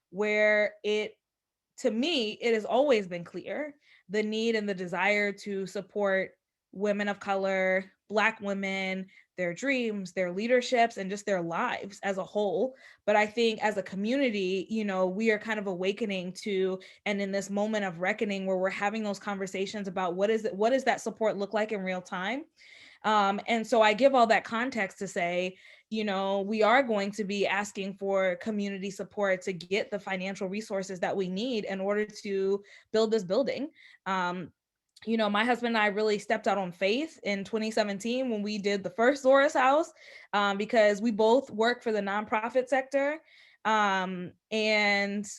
where to me, it has always been clear the need and the desire to support women of color, Black women, their dreams, their leaderships, and just their lives as a whole. But I think as a community, you know, we are kind of awakening to, and in this moment of reckoning where we're having those conversations about what does that support look like in real time? And so I give all that context to say, you know, we are going to be asking for community support to get the financial resources that we need in order to build this building. You know, my husband and I really stepped out on faith in 2017 when we did the first Zora's House, because we both work for the nonprofit sector. And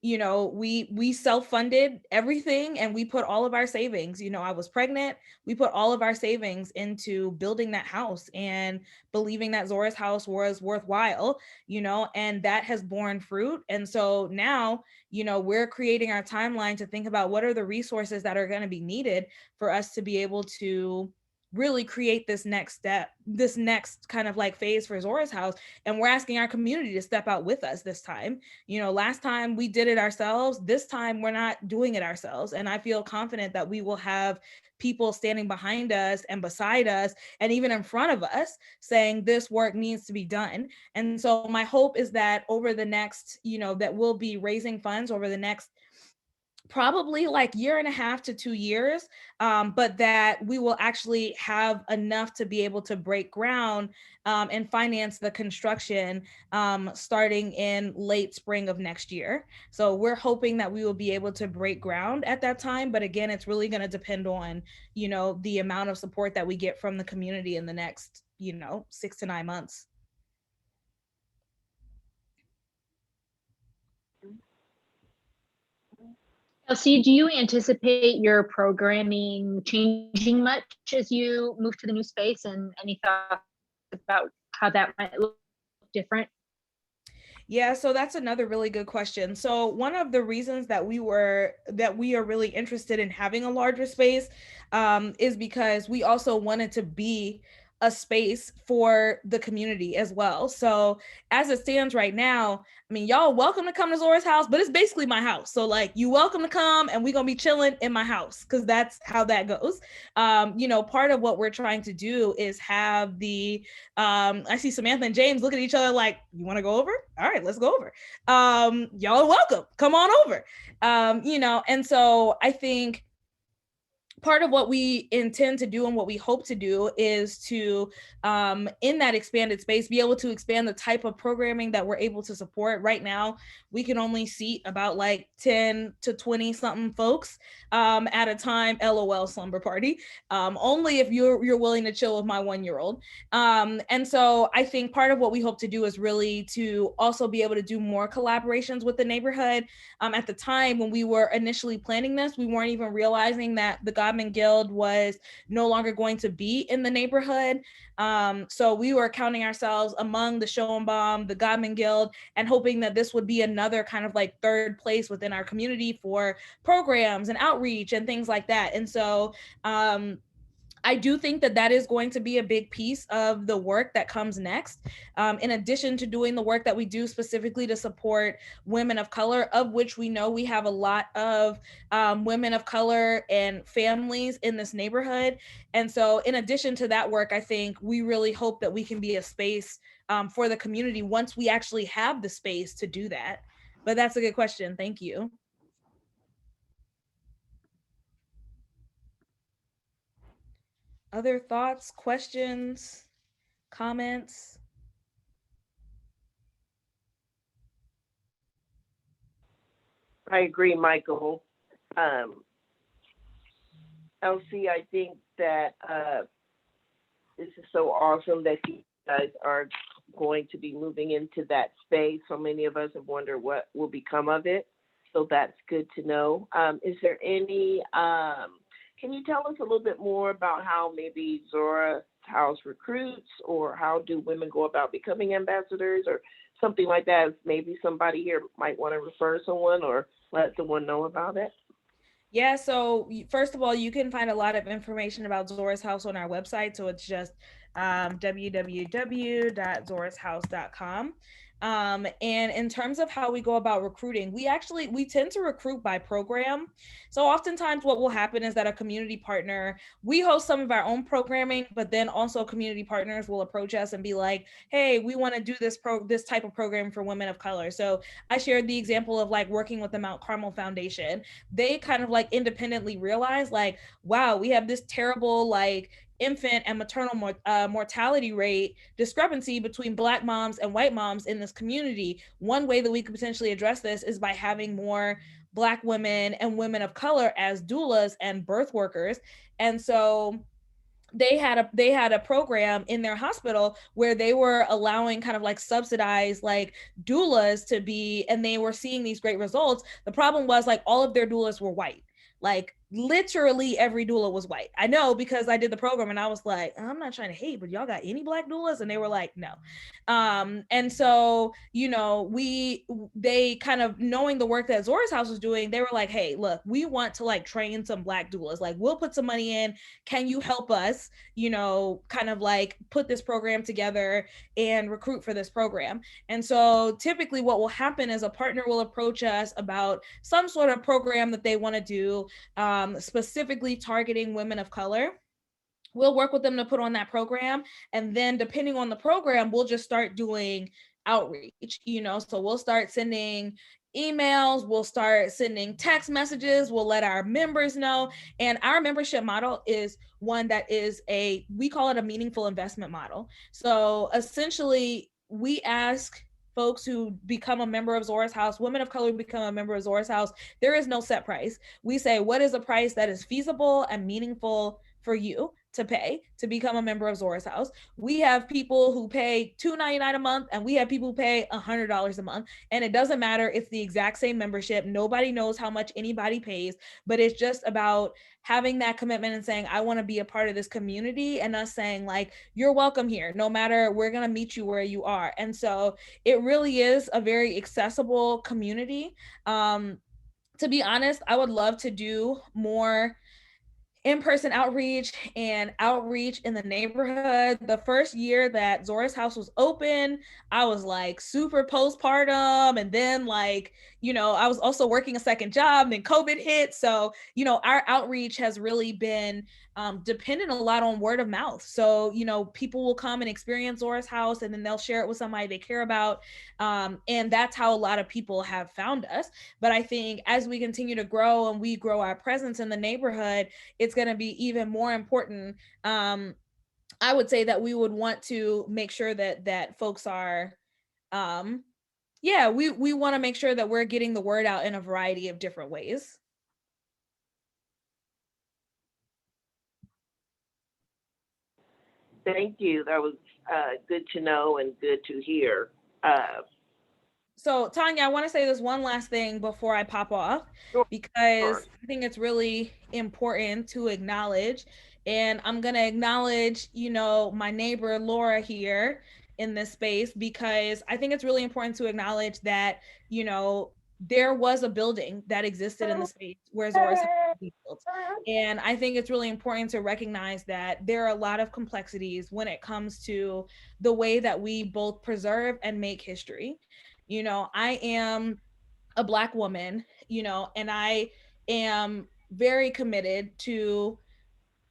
you know, we self-funded everything, and we put all of our savings, you know, I was pregnant, we put all of our savings into building that house and believing that Zora's House was worthwhile, you know, and that has borne fruit. And so now, you know, we're creating our timeline to think about what are the resources that are going to be needed for us to be able to really create this next step, this next kind of like phase for Zora's House. And we're asking our community to step out with us this time. You know, last time we did it ourselves, this time we're not doing it ourselves. And I feel confident that we will have people standing behind us and beside us and even in front of us saying this work needs to be done. And so my hope is that over the next, you know, that we'll be raising funds over the next probably like 1.5 to 2 years, but that we will actually have enough to be able to break ground and finance the construction starting in late spring of next year. So we're hoping that we will be able to break ground at that time. But again, it's really going to depend on, you know, the amount of support that we get from the community in the next, you know, 6 to 9 months. Elsie, do you anticipate your programming changing much as you move to the new space, and any thoughts about how that might look different? Yeah, so that's another really good question. So one of the reasons that we are really interested in having a larger space is because we also wanted to be a space for the community as well. So as it stands right now, I mean, y'all welcome to come to Zora's House, but it's basically my house. So like, you welcome to come, and we're gonna be chilling in my house because that's how that goes. You know, part of what we're trying to do is have the, I see Samantha and James look at each other like, you wanna go over? All right, let's go over. Y'all are welcome, come on over. You know, and so I think part of what we intend to do and what we hope to do is to, in that expanded space, be able to expand the type of programming that we're able to support. Right now, we can only seat about like 10 to 20 something folks at a time, LOL slumber party, only if you're willing to chill with my 1-year-old. And so I think part of what we hope to do is really to also be able to do more collaborations with the neighborhood. At the time when we were initially planning this, we weren't even realizing that the Godman Guild was no longer going to be in the neighborhood. So we were counting ourselves among the Schoenbaum, the Godman Guild, and hoping that this would be another kind of like third place within our community for programs and outreach and things like that. And so I do think that that is going to be a big piece of the work that comes next. In addition to doing the work that we do specifically to support women of color, of which we know we have a lot of women of color and families in this neighborhood. And so in addition to that work, I think we really hope that we can be a space for the community once we actually have the space to do that. But that's a good question. Thank you. Other thoughts, questions, comments? I agree, Michael. Elsie, I think that this is so awesome that you guys are going to be moving into that space. So many of us have wondered what will become of it. So that's good to know. Is there any, can you tell us a little bit more about how maybe Zora House recruits, or how do women go about becoming ambassadors, or something like that? If maybe somebody here might want to refer someone or let someone know about it. Yeah, so first of all, you can find a lot of information about Zora's House on our website. So it's just www.zorashouse.com. And in terms of how we go about recruiting, we tend to recruit by program. So oftentimes what will happen is that a community partner, we host some of our own programming, but then also community partners will approach us and be like, hey, we want to do this type of program for women of color. So I shared the example of like working with the Mount Carmel Foundation. They kind of like independently realized like, wow, we have this terrible like infant and maternal mortality rate discrepancy between Black moms and white moms in this community. One way that we could potentially address this is by having more Black women and women of color as doulas and birth workers. And so they had a program in their hospital where they were allowing kind of like subsidized like doulas to be, and they were seeing these great results. The problem was like all of their doulas were white. Like literally every doula was white. I know because I did the program and I was like, I'm not trying to hate, but y'all got any Black doulas? And they were like, no. And so, you know, they kind of knowing the work that Zora's House was doing, they were like, hey, look, we want to like train some Black doulas. Like we'll put some money in. Can you help us, you know, kind of like put this program together and recruit for this program? And so typically what will happen is a partner will approach us about some sort of program that they want to do, specifically targeting women of color. We'll work with them to put on that program. And then depending on the program, we'll just start doing outreach, you know, so we'll start sending emails, we'll start sending text messages, we'll let our members know. And our membership model is one that is we call it a meaningful investment model. So essentially we ask folks who become a member of Zora's House, women of color who become a member of Zora's House, there is no set price. We say, what is a price that is feasible and meaningful for you to pay to become a member of Zora's House? We have people who pay $2.99 a month, and we have people who pay $100 a month. And it doesn't matter, it's the exact same membership. Nobody knows how much anybody pays, but it's just about having that commitment and saying, I want to be a part of this community, and us saying like, you're welcome here, no matter, we're going to meet you where you are. And so it really is a very accessible community. To be honest, I would love to do more in-person outreach and outreach in the neighborhood. The first year that Zora's House was open, I was like super postpartum, and then like, you know, I was also working a second job, and then COVID hit. So, you know, our outreach has really been dependent a lot on word of mouth. So, you know, people will come and experience Zora's House, and then they'll share it with somebody they care about. And that's how a lot of people have found us. But I think as we continue to grow and we grow our presence in the neighborhood, it's going to be even more important. I would say that we would want to make sure that folks are, we want to make sure that we're getting the word out in a variety of different ways. Thank you. That was good to know and good to hear. So Tanya, I want to say this one last thing before I pop off, because I think it's really important to acknowledge, and I'm going to acknowledge, you know, my neighbor Laura here in this space, because I think it's really important to acknowledge that, you know, there was a building that existed in the space where Zora's House was built. And I think it's really important to recognize that there are a lot of complexities when it comes to the way that we both preserve and make history. You know, I am a Black woman, you know, and I am very committed to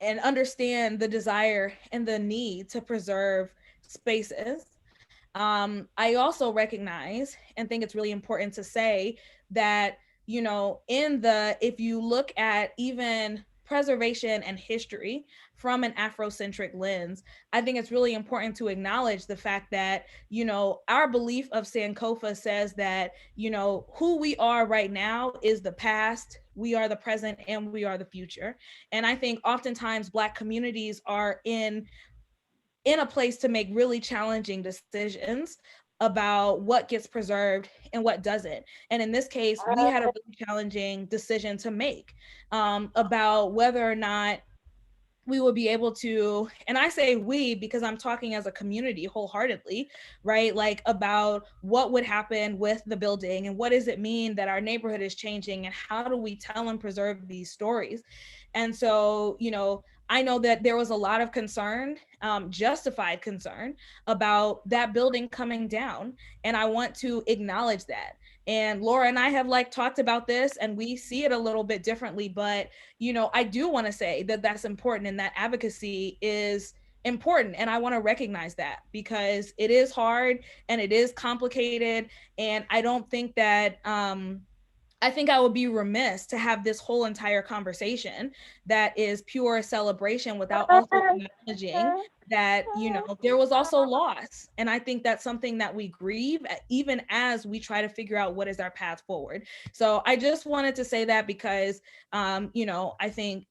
and understand the desire and the need to preserve spaces. I also recognize and think it's really important to say that, you know, if you look at even preservation and history from an Afrocentric lens, I think it's really important to acknowledge the fact that, you know, our belief of Sankofa says that, you know, who we are right now is the past, we are the present, and we are the future. And I think oftentimes Black communities are in in a place to make really challenging decisions about what gets preserved and what doesn't. And in this case, we had a really challenging decision to make about whether or not we will be able to, and I say we because I'm talking as a community wholeheartedly, right? Like about what would happen with the building and what does it mean that our neighborhood is changing and how do we tell and preserve these stories? And so, you know, I know that there was a lot of concern, justified concern about that building coming down. And I want to acknowledge that. And Laura and I have like talked about this and we see it a little bit differently, but, you know, I do want to say that that's important and that advocacy is important. And I want to recognize that because it is hard and it is complicated. And I don't think that, I think I would be remiss to have this whole entire conversation that is pure celebration without also acknowledging that, you know, there was also loss. And I think that's something that we grieve even as we try to figure out what is our path forward. So I just wanted to say that because, you know, I think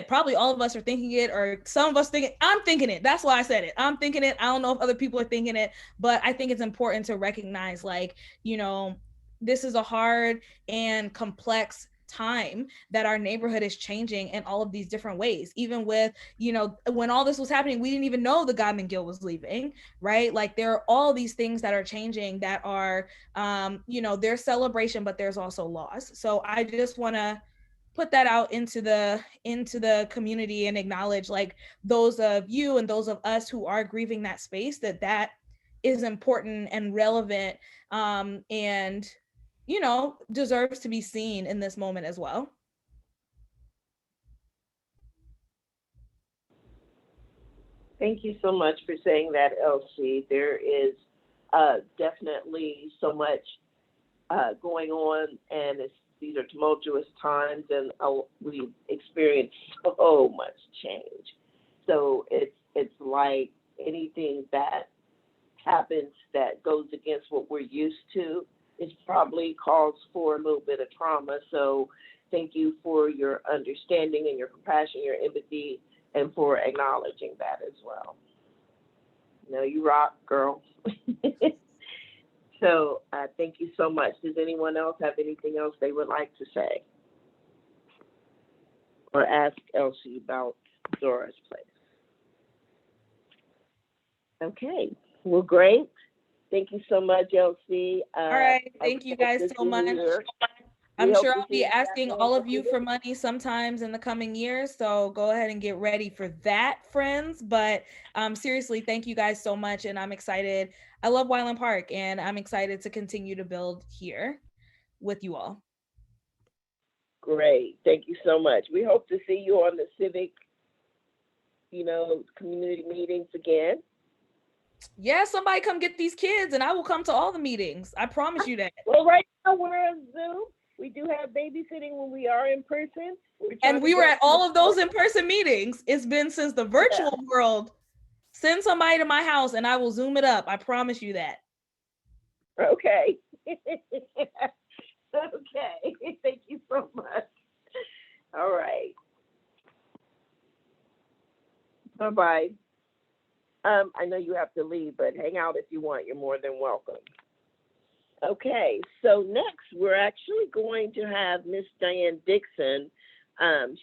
probably all of us are thinking it, or some of us thinking, I'm thinking it. That's why I said it. I'm thinking it. I don't know if other people are thinking it, but I think it's important to recognize, like, you know, this is a hard and complex time that our neighborhood is changing in all of these different ways. Even with, you know, when all this was happening, we didn't even know the Godman Guild was leaving, right? Like there are all these things that are changing that are, you know, there's celebration, but there's also loss. So I just want to put that out into the community and acknowledge like those of you and those of us who are grieving that space, that is important and relevant, and you know, deserves to be seen in this moment as well. Thank you so much for saying that, Elsie. There is definitely so much going on, and these are tumultuous times, and we've experienced so much change. So it's like anything that happens that goes against what we're used to, it probably calls for a little bit of trauma. So thank you for your understanding and your compassion, your empathy, and for acknowledging that as well. You know, you rock, girl. So thank you so much. Does anyone else have anything else they would like to say or ask Elsie about Zora's Place? Okay, well, great. Thank you so much, Elsie. All right, thank you guys so much. I'm sure I'll be asking all of you for money sometimes in the coming years, so go ahead and get ready for that, friends. But seriously, thank you guys so much, and I'm excited. I love Wyland Park, and I'm excited to continue to build here with you all. Great, thank you so much. We hope to see you on the civic, you know, community meetings again. Yeah, somebody come get these kids and I will come to all the meetings. I promise you that. Well, right now we're on Zoom. We do have babysitting when we are in person. And we were at all of those in-person meetings. It's been since the virtual world. Send somebody to my house and I will Zoom it up. I promise you that. Okay. Okay. Thank you so much. All right. Bye-bye. I know you have to leave, but hang out if you want. You're more than welcome. Okay, so next we're actually going to have Miss Diane Dixon.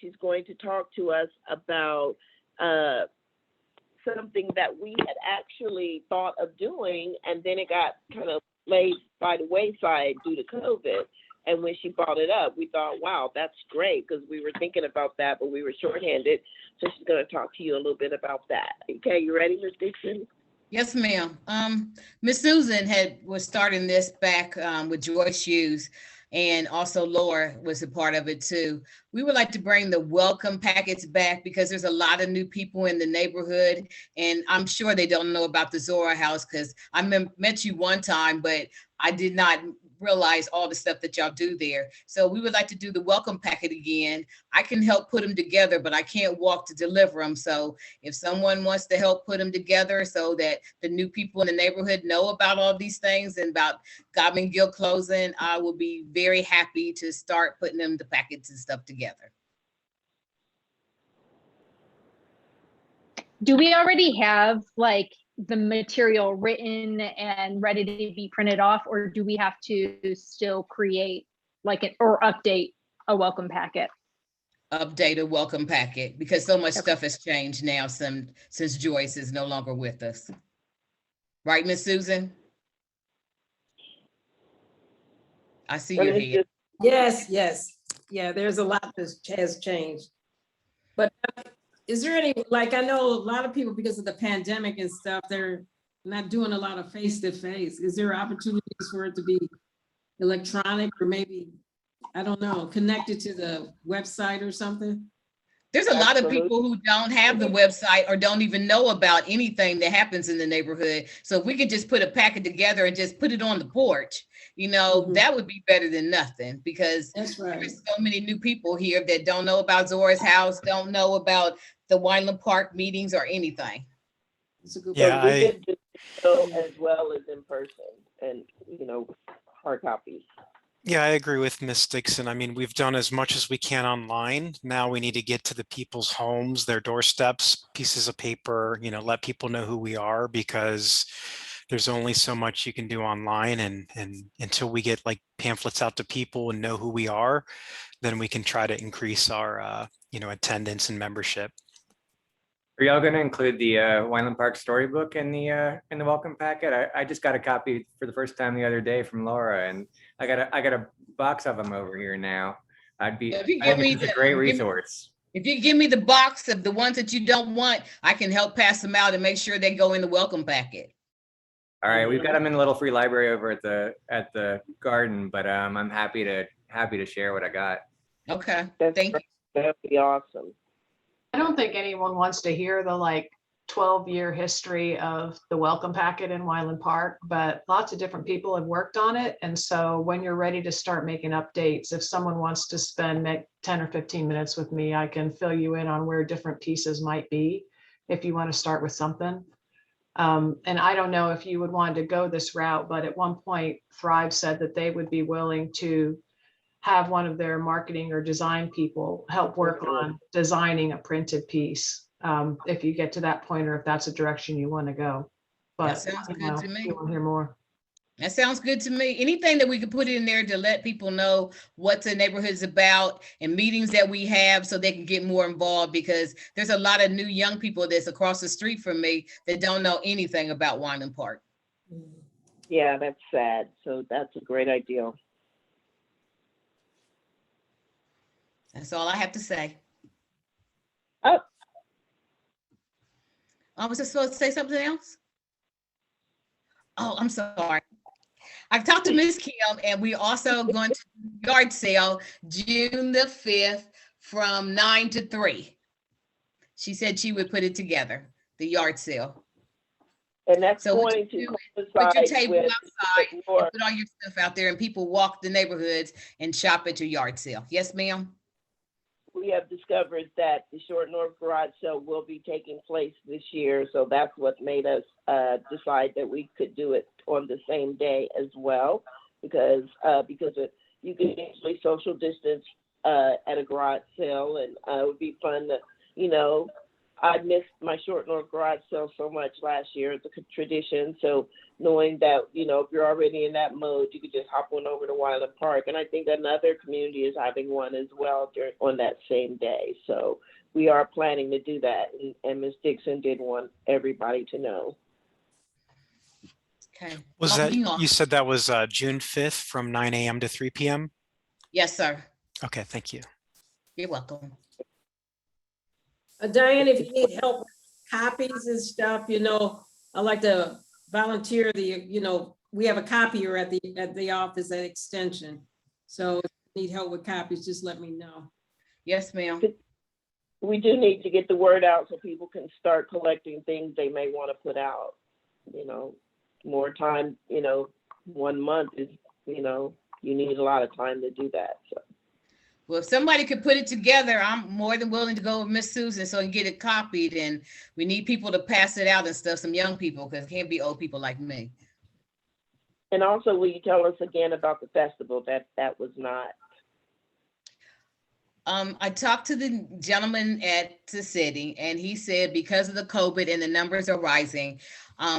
She's going to talk to us about something that we had actually thought of doing, and then it got kind of laid by the wayside due to COVID. And when she brought it up, we thought, wow, that's great, because we were thinking about that, but we were shorthanded. So she's going to talk to you a little bit about that. Okay, you ready, Ms. Dixon? Yes, ma'am. Miss Susan was starting this back with Joyce Hughes, and also Laura was a part of it too. We would like to bring the welcome packets back because there's a lot of new people in the neighborhood, and I'm sure they don't know about the Zora House because I met you one time, but I did not realize all the stuff that y'all do there. So we would like to do the welcome packet again. I can help put them together, but I can't walk to deliver them. So if someone wants to help put them together so that the new people in the neighborhood know about all these things and about Godman Guild closing, I will be very happy to start putting the packets and stuff together. Do we already have like the material written and ready to be printed off, or do we have to still create like it or update a welcome packet? Update a welcome packet because so much stuff has changed now since Joyce is no longer with us. Right, Miss Susan? I see your head. Yes, yes. Yeah, there's a lot that has changed. But is there any, like, I know a lot of people, because of the pandemic and stuff, they're not doing a lot of face-to-face. Is there opportunities for it to be electronic or maybe, I don't know, connected to the website or something? There's a lot of people who don't have the website or don't even know about anything that happens in the neighborhood. So if we could just put a packet together and just put it on the porch, you know, that would be better than nothing, because that's right. There's so many new people here that don't know about Zora's house, don't know about the Wineland Park meetings or anything. It's a good Yeah, we could do so as well as in person and, you know, hard copies. Yeah, I agree with Ms. Dixon. I mean, we've done as much as we can online. Now we need to get to the people's homes, their doorsteps, pieces of paper, you know, let people know who we are, because there's only so much you can do online. And until we get like pamphlets out to people and know who we are, then we can try to increase our, you know, attendance and membership. Are y'all going to include the Wineland Park storybook in the welcome packet? I just got a copy for the first time the other day from Laura, and I got a box of them over here now. If you I give think me it's a great resource. If you give me the box of the ones that you don't want, I can help pass them out and make sure they go in the welcome packet. All right, we've got them in a little free library over at the garden, but I'm happy to share what I got. Okay, thank you. That'd be awesome. I don't think anyone wants to hear the like 12-year history of the welcome packet in Wineland Park, but lots of different people have worked on it. And so when you're ready to start making updates, if someone wants to spend 10 or 15 minutes with me, I can fill you in on where different pieces might be if you want to start with something. And I don't know if you would want to go this route, but at one point Thrive said that they would be willing to have one of their marketing or design people help work on designing a printed piece. If you get to that point, or if that's a direction you want to go. But That sounds good to me. You want to hear more? That sounds good to me. Anything that we could put in there to let people know what the neighborhood's about and meetings that we have so they can get more involved, because there's a lot of new young people that's across the street from me that don't know anything about Wineland Park. Yeah, that's sad. So that's a great idea. That's all I have to say. Oh. Was I supposed to say something else? Oh, I'm sorry. I've talked to Ms. Kim, and we also going to yard sale June the 5th from 9 to 3. She said she would put it together, the yard sale. And that's so going to put your table outside and put all your stuff out there, and people walk the neighborhoods and shop at your yard sale. Yes, ma'am. We have discovered that the Short North Garage Sale will be taking place this year. So that's what made us decide that we could do it on the same day as well, because you can easily social distance at a garage sale, and it would be fun to, you know, I missed my Short North Garage Sale so much last year. It's a tradition. So knowing that, you know, if you're already in that mode, you could just hop on over to Wineland Park. And I think another community is having one as well on that same day. So we are planning to do that. And Ms. Dixon did want everybody to know. Okay. Was that, you said that was June 5th from 9 a.m. to 3 p.m.? Yes, sir. Okay, thank you. You're welcome. Diane, if you need help with copies and stuff, you know, I like to volunteer you know, we have a copier at the office at Extension. So if you need help with copies, just let me know. Yes, ma'am. We do need to get the word out so people can start collecting things they may want to put out. You know, more time, you know, 1 month is, you know, you need a lot of time to do that. So. Well, if somebody could put it together, I'm more than willing to go with Miss Susan so I can get it copied. And we need people to pass it out and stuff, some young people, because it can't be old people like me. And also, will you tell us again about the festival? That was not. I talked to the gentleman at the city, and he said because of the COVID and the numbers are rising,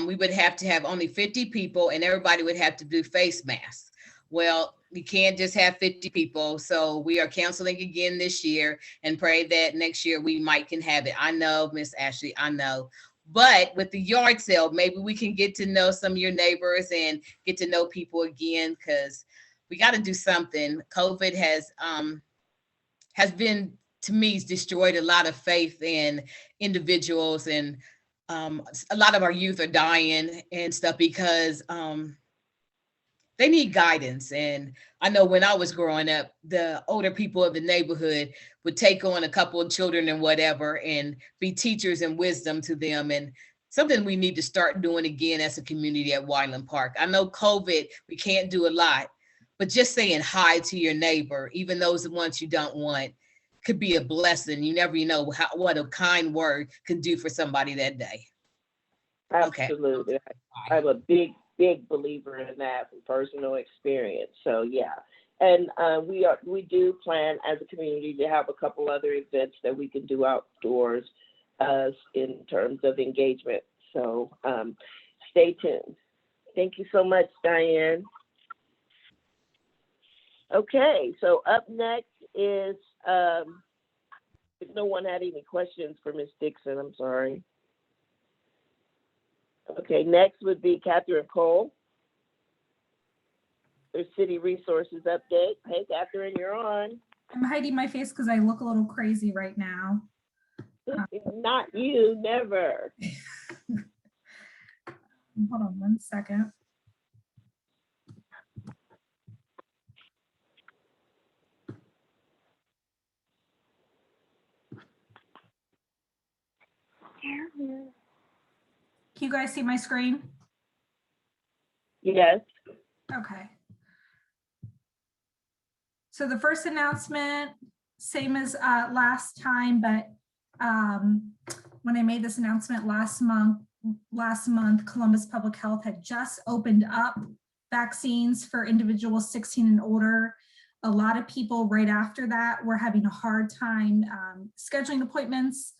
we would have to have only 50 people and everybody would have to do face masks. Well, we can't just have 50 people. So we are canceling again this year and pray that next year we might can have it. I know, Miss Ashley, I know. But with the yard sale, maybe we can get to know some of your neighbors and get to know people again, because we got to do something. COVID has been, to me, destroyed a lot of faith in individuals, and a lot of our youth are dying and stuff because they need guidance. And I know when I was growing up, the older people of the neighborhood would take on a couple of children and whatever and be teachers and wisdom to them. And something we need to start doing again as a community at Wyland Park. I know COVID, we can't do a lot, but just saying hi to your neighbor, even those the ones you don't want, could be a blessing. You never know what a kind word can do for somebody that day. Absolutely. Okay. I'm a big believer in that from personal experience. So yeah. And we do plan as a community to have a couple other events that we can do outdoors in terms of engagement. So stay tuned. Thank you so much, Diane. Okay, so up next is, if no one had any questions for Ms. Dixon, I'm sorry. Okay, next would be Catherine Cole. There's City Resources Update. Hey, Catherine, you're on. I'm hiding my face because I look a little crazy right now. Not you, never. Hold on 1 second. Can you guys see my screen? Yes. Okay. So the first announcement, same as last time, but when I made this announcement last month, Columbus Public Health had just opened up vaccines for individuals 16 and older. A lot of people right after that were having a hard time scheduling appointments.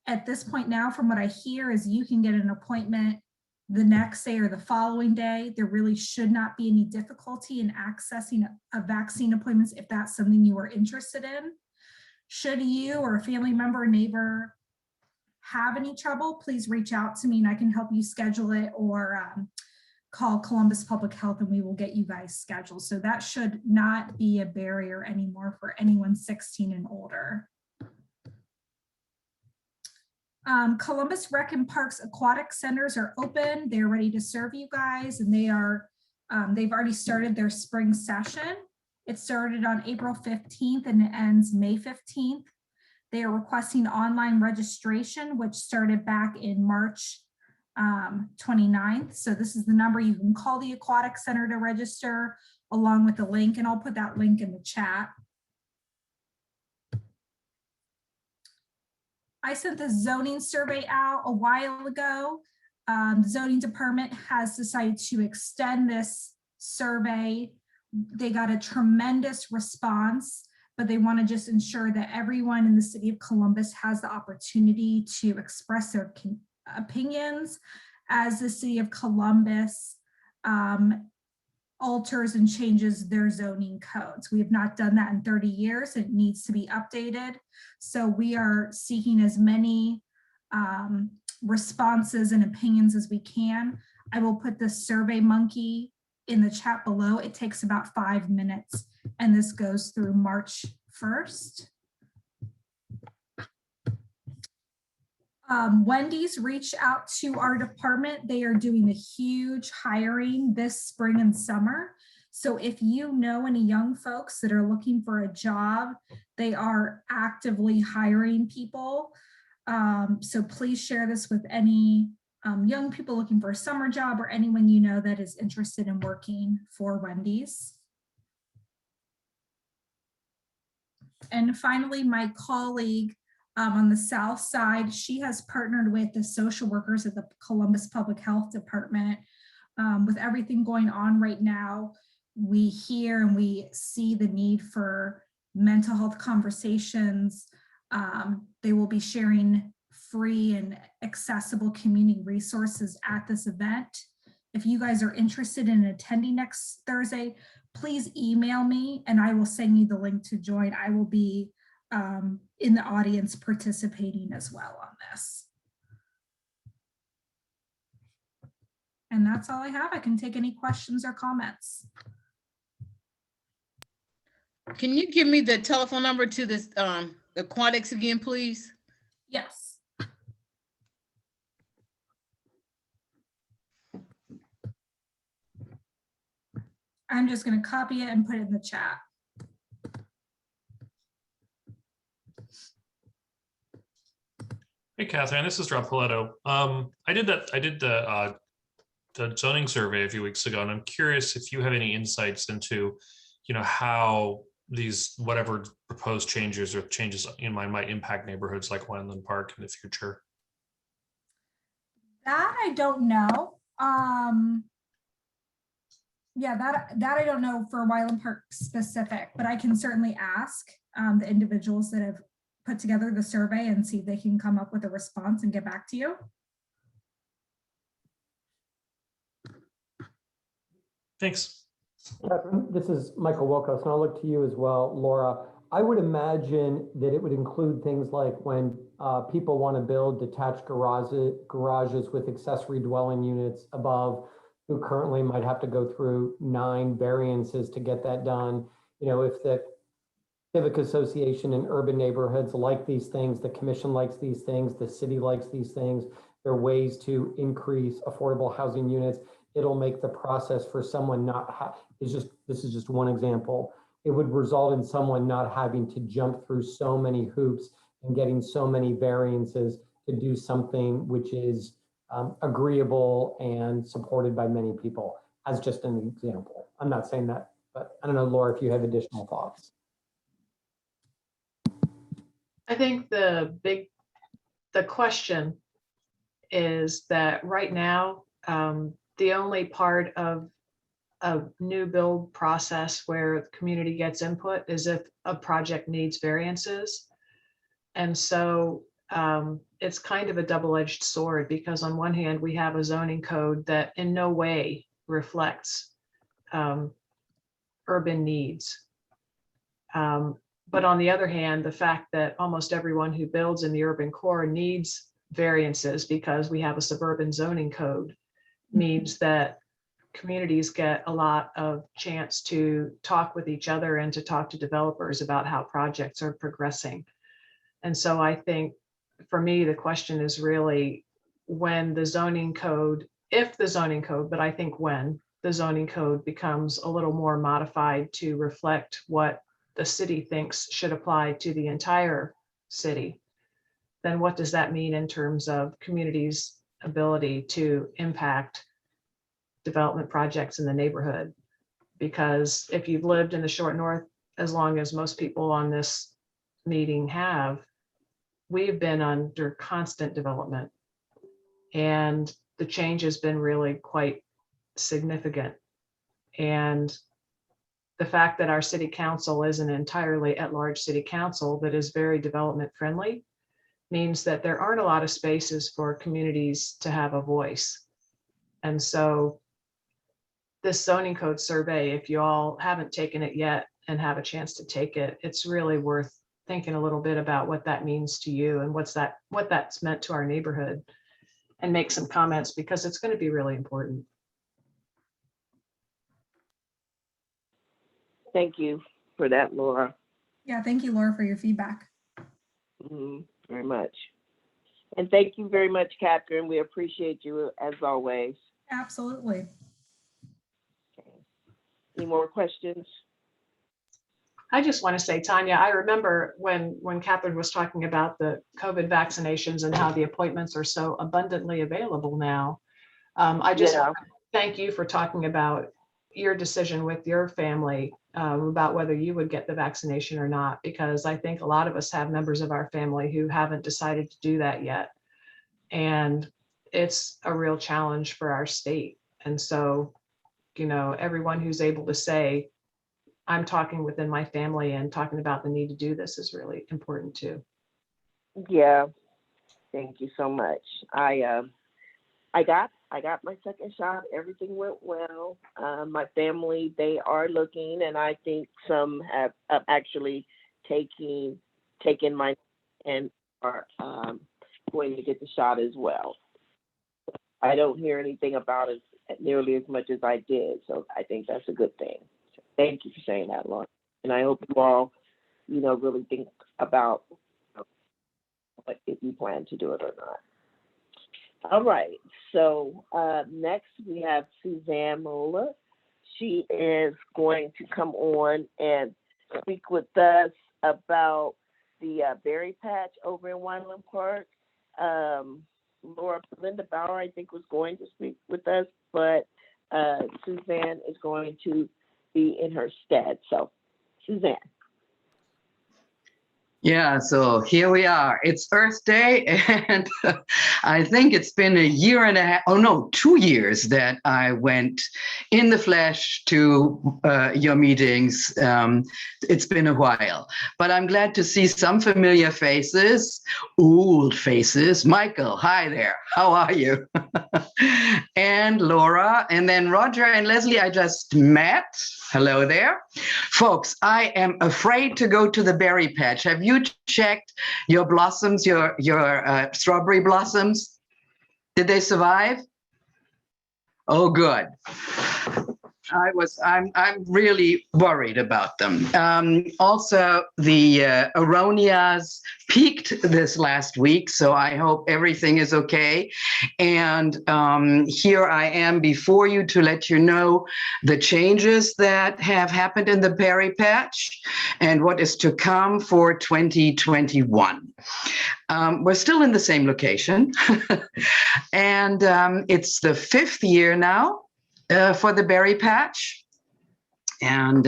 At this point now, from what I hear, is you can get an appointment the next day or the following day. There really should not be any difficulty in accessing a vaccine appointments if that's something you are interested in. Should you or a family member or neighbor have any trouble, please reach out to me and I can help you schedule it, or call Columbus Public Health and we will get you guys scheduled. So that should not be a barrier anymore for anyone 16 and older. Columbus Rec and Parks Aquatic Centers are open. They're ready to serve you guys, and they've already started their spring session. It started on April 15th and it ends May 15th. They are requesting online registration, which started back in March 29th. So this is the number you can call the Aquatic Center to register, along with the link, and I'll put that link in the chat. I sent the zoning survey out a while ago. The zoning department has decided to extend this survey. They got a tremendous response, but they want to just ensure that everyone in the city of Columbus has the opportunity to express their opinions as the city of Columbus alters and changes their zoning codes. We have not done that in 30 years. It needs to be updated. So we are seeking as many responses and opinions as we can. I will put the Survey Monkey in the chat below. It takes about 5 minutes and this goes through March 1st. Wendy's reached out to our department. They are doing a huge hiring this spring and summer. So if you know any young folks that are looking for a job, they are actively hiring people. So please share this with any young people looking for a summer job or anyone you know that is interested in working for Wendy's. And finally, my colleague on the south side, she has partnered with the social workers at the Columbus Public Health Department. With everything going on right now, we hear and we see the need for mental health conversations. They will be sharing free and accessible community resources at this event. If you guys are interested in attending next Thursday, please email me and I will send you the link to join. I will be in the audience participating as well on this. And that's all I have. I can take any questions or comments. Can you give me the telephone number to this, the Aquatics again, please? Yes. I'm just going to copy it and put it in the chat. Hey, Catherine, this is Rob Poletto. I did the zoning survey a few weeks ago, and I'm curious if you have any insights into, how these whatever proposed changes or changes in mind might impact neighborhoods like Wineland Park in the future. That I don't know. Yeah, that I don't know for Wineland Park specific, but I can certainly ask the individuals that have put together the survey and see if they can come up with a response and get back to you. Thanks. Catherine, this is Michael Wilkos, and I'll look to you as well, Laura. I would imagine that it would include things like when people want to build detached garages with accessory dwelling units above, who currently might have to go through 9 variances to get that done. If the Civic Association in urban neighborhoods like these things, the commission likes these things, the city likes these things, there are ways to increase affordable housing units. It'll make the process for someone this is just one example. It would result in someone not having to jump through so many hoops and getting so many variances to do something which is agreeable and supported by many people, as just an example. I'm not saying that, but I don't know, Laura, if you have additional thoughts. I think the question is that right now, the only part of a new build process where the community gets input is if a project needs variances. And so it's kind of a double-edged sword, because on one hand, we have a zoning code that in no way reflects urban needs. But on the other hand, the fact that almost everyone who builds in the urban core needs variances because we have a suburban zoning code means that communities get a lot of chance to talk with each other and to talk to developers about how projects are progressing. And so I think for me, the question is really when the zoning code, if the zoning code, but I think when the zoning code becomes a little more modified to reflect what the city thinks should apply to the entire city, then what does that mean in terms of communities' ability to impact development projects in the neighborhood? Because if you've lived in the short north as long as most people on this meeting have, we've been under constant development, and the change has been really quite significant. And the fact that our city council is an entirely at-large city council that is very development friendly means that there aren't a lot of spaces for communities to have a voice. And so this zoning code survey, if you all haven't taken it yet and have a chance to take it, it's really worth thinking a little bit about what that means to you and what that's meant to our neighborhood, and make some comments, because it's going to be really important. Thank you for that, Laura. Yeah, thank you, Laura, for your feedback. Very much. And thank you very much, Catherine. We appreciate you as always. Absolutely. Okay. Any more questions? I just want to say, Tanya, I remember when Catherine was talking about the COVID vaccinations and how the appointments are so abundantly available now. I just want to thank you for talking about your decision with your family about whether you would get the vaccination or not, because I think a lot of us have members of our family who haven't decided to do that yet. And it's a real challenge for our state. And so, everyone who's able to say, I'm talking within my family and talking about the need to do this is really important too. Yeah. Thank you so much. I got my second shot. Everything went well. My family, they are looking, and I think some have actually taken my and are going to get the shot as well. I don't hear anything about it nearly as much as I did, so I think that's a good thing. So thank you for saying that, Lauren. And I hope you all, really think about if you plan to do it or not. All right, so next we have Suzanne Muller. She is going to come on and speak with us about the berry patch over in Wineland Park. Linda Bauer, I think, was going to speak with us, but Suzanne is going to be in her stead. So, Suzanne. Yeah, so here we are. It's Earth Day, and I think it's been a year and a half, 2 years that I went in the flesh to your meetings. It's been a while, but I'm glad to see some familiar faces, old faces. Michael, hi there. How are you? And Laura, and then Roger and Leslie, I just met. Hello there. Folks, I am afraid to go to the berry patch. Have you checked your blossoms, your strawberry blossoms? Did they survive? Oh, good. I'm really worried about them. Also, the aronias peaked this last week, so I hope everything is okay. And here I am before you to let you know the changes that have happened in the berry patch and what is to come for 2021. We're still in the same location, and it's the 5th year now for the berry patch. And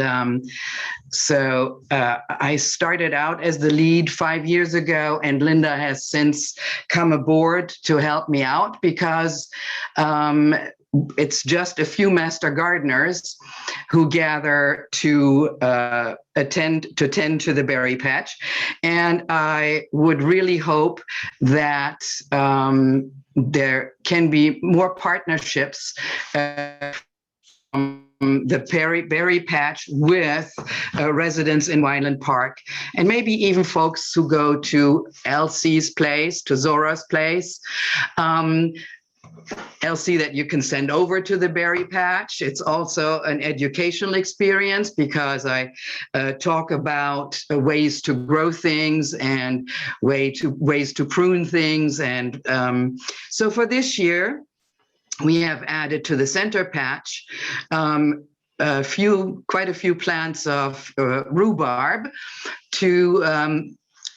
so I started out as the lead 5 years ago, and Linda has since come aboard to help me out because it's just a few master gardeners who gather to tend to the berry patch. And I would really hope that there can be more partnerships the berry patch with residents in Wineland Park, and maybe even folks who go to Elsie's place, to Zora's place. Elsie that you can send over to the berry patch. It's also an educational experience because I talk about ways to grow things and ways to prune things. And so for this year, we have added to the center patch quite a few plants of rhubarb to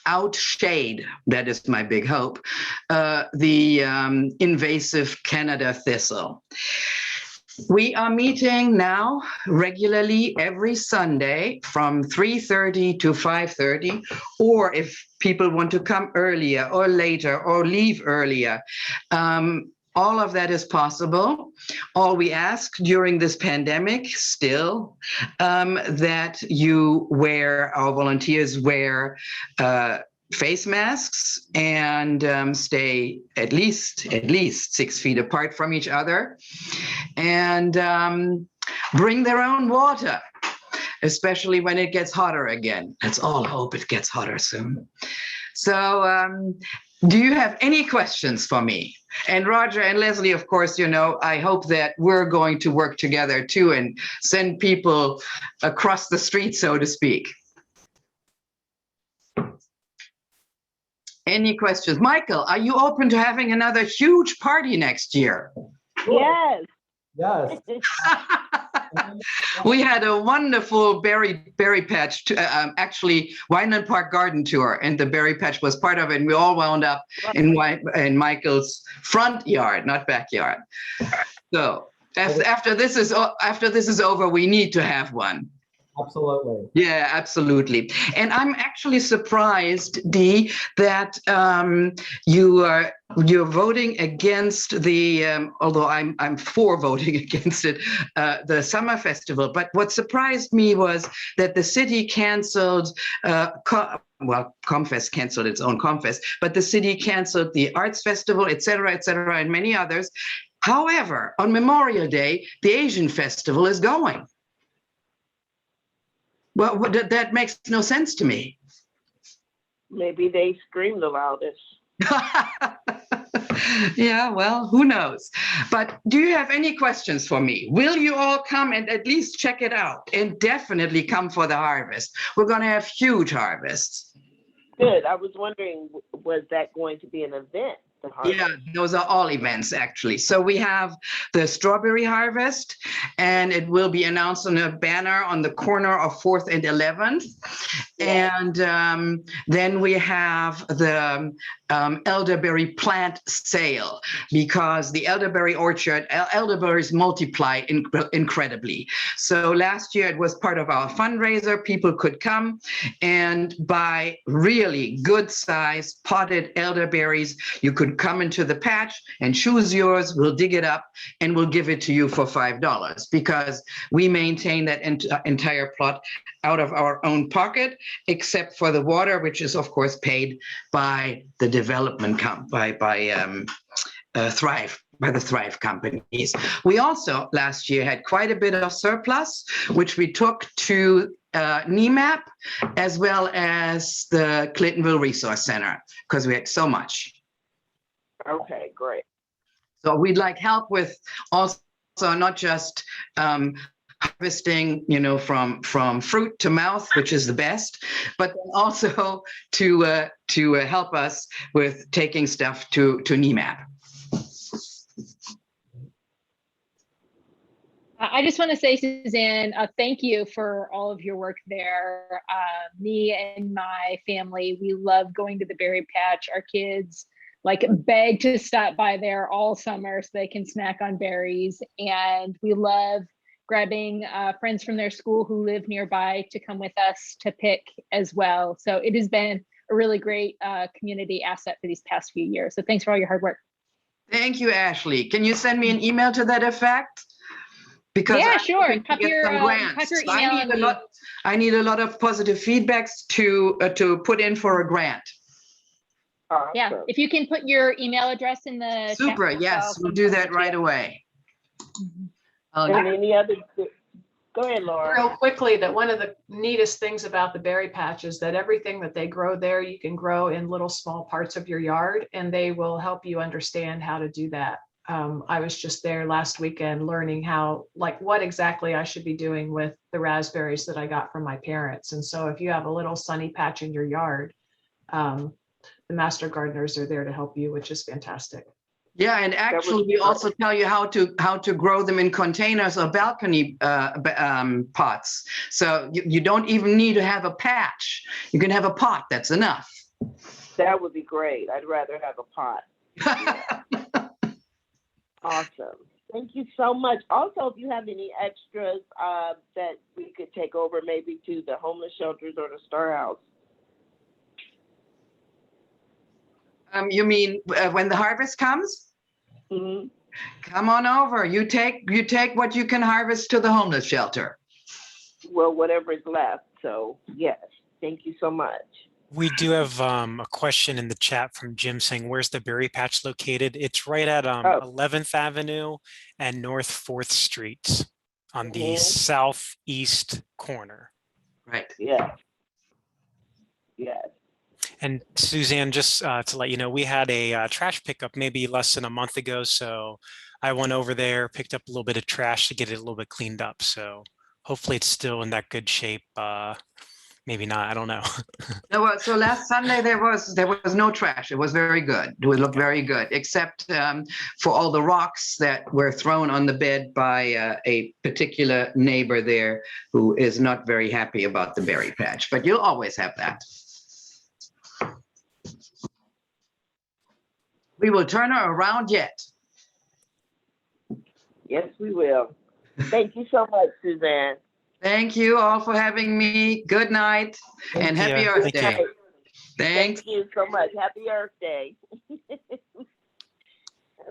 outshade, that is my big hope, the invasive Canada thistle. We are meeting now regularly every Sunday from 3:30 to 5:30, or if people want to come earlier or later or leave earlier, all of that is possible. All we ask during this pandemic still that our volunteers wear face masks and stay at least 6 feet apart from each other, and bring their own water, especially when it gets hotter again. Let's all hope it gets hotter soon. So do you have any questions for me? And Roger and Leslie, of course, I hope that we're going to work together too and send people across the street, so to speak. Any questions? Michael, are you open to having another huge party next year? Yes. Yes. We had a wonderful berry patch, actually Wineland Park garden tour, and the berry patch was part of it. And we all wound up in Michael's front yard, not backyard. So after this is over, we need to have one. Absolutely. Yeah, absolutely. And I'm actually surprised, Dee, that you're voting against the although I'm for voting against it, the summer festival. But what surprised me was that the city canceled Comfest canceled its own Comfest, but the city canceled the Arts Festival, et cetera, and many others. However, on Memorial Day, the Asian Festival is going. Well, that makes no sense to me. Maybe they scream the loudest. Yeah, well, who knows? But do you have any questions for me? Will you all come and at least check it out? And definitely come for the harvest. We're going to have huge harvests. Good. I was wondering, was that going to be an event? Yeah, those are all events actually. So we have the strawberry harvest, and it will be announced on a banner on the corner of 4th and 11th. And then we have the elderberry plant sale, because the elderberry orchard, elderberries multiply incredibly. So last year it was part of our fundraiser. People could come and buy really good size potted elderberries. You could come into the patch and choose yours. We'll dig it up and we'll give it to you for $5, because we maintain that entire plot out of our own pocket, except for the water, which is of course paid by the development Thrive, by the Thrive companies. We also last year had quite a bit of surplus, which we took to NEMAP as well as the Clintonville Resource Center, because we had so much. Okay, great. So we'd like help with also not just harvesting, from fruit to mouth, which is the best, but then also to help us with taking stuff to NEMAP. I just want to say, Suzanne, thank you for all of your work there. Me and my family, we love going to the berry patch. Our kids beg to stop by there all summer so they can snack on berries. And we love grabbing friends from their school who live nearby to come with us to pick as well. So it has been a really great community asset for these past few years. So thanks for all your hard work. Thank you, Ashley. Can you send me an email to that effect? Because yeah, sure. Pop your email. I need a lot of positive feedbacks to put in for a grant. Awesome. Yeah, if you can put your email address in the super. Yes, we'll do that right away. And any other? Go ahead, Laura. Real quickly, that one of the neatest things about the berry patch is that everything that they grow there, you can grow in little small parts of your yard, and they will help you understand how to do that. I was just there last weekend learning what exactly I should be doing with the raspberries that I got from my parents. And so if you have a little sunny patch in your yard, the master gardeners are there to help you, which is fantastic. Yeah, and actually we also tell you how to grow them in containers or balcony pots. So you don't even need to have a patch. You can have a pot, that's enough. That would be great. I'd rather have a pot. Yeah. Awesome. Thank you so much. Also, if you have any extras that we could take over maybe to the homeless shelters or the Star House. You mean when the harvest comes? Mm-hmm. Come on over. You take what you can harvest to the homeless shelter. Well, whatever is left. So yes, thank you so much. We do have a question in the chat from Jim saying, where's the berry patch located? It's right at 11th Avenue and North 4th Street on the southeast corner. Right. Yeah. Yes. And Suzanne, just to let you know, we had a trash pickup maybe less than a month ago. So I went over there, picked up a little bit of trash to get it a little bit cleaned up. So hopefully it's still in that good shape. Maybe not, I don't know. So last Sunday there was no trash. It was very good. It would look very good, except for all the rocks that were thrown on the bed by a particular neighbor there who is not very happy about the berry patch. But you'll always have that. We will turn her around yet. Yes, we will. Thank you so much, Suzanne. Thank you all for having me. Good night and happy you. Earth Thank you. Day. Thanks. Thank you so much. Happy Earth Day.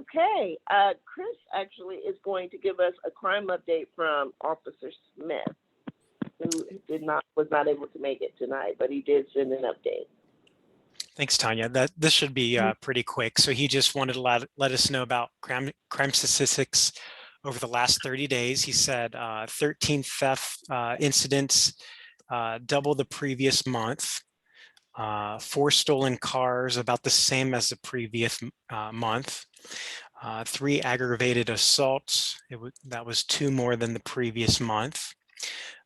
Okay, Chris actually is going to give us a crime update from Officer Smith, who was not able to make it tonight, but he did send an update. Thanks, Tanya. This should be pretty quick. So he just wanted to let us know about crime statistics over the last 30 days. He said 13 theft incidents, double the previous month. 4 stolen cars, about the same as the previous month. 3 aggravated assaults. That was 2 more than the previous month.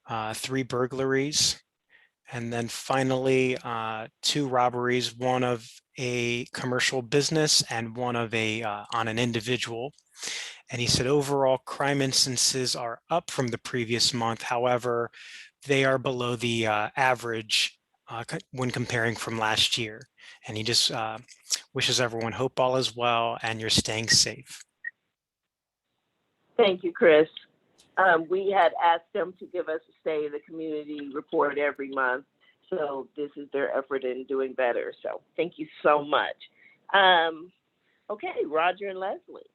3 burglaries. And then finally, 2 robberies, one of a commercial business and one of on an individual. And he said overall crime instances are up from the previous month. However, they are below the average when comparing from last year. And he just wishes everyone hope all is well and you're staying safe. Thank you, Chris. We had asked them to give us a State of the Community report every month. So this is their effort in doing better. So thank you so much. Okay, Roger and Leslie.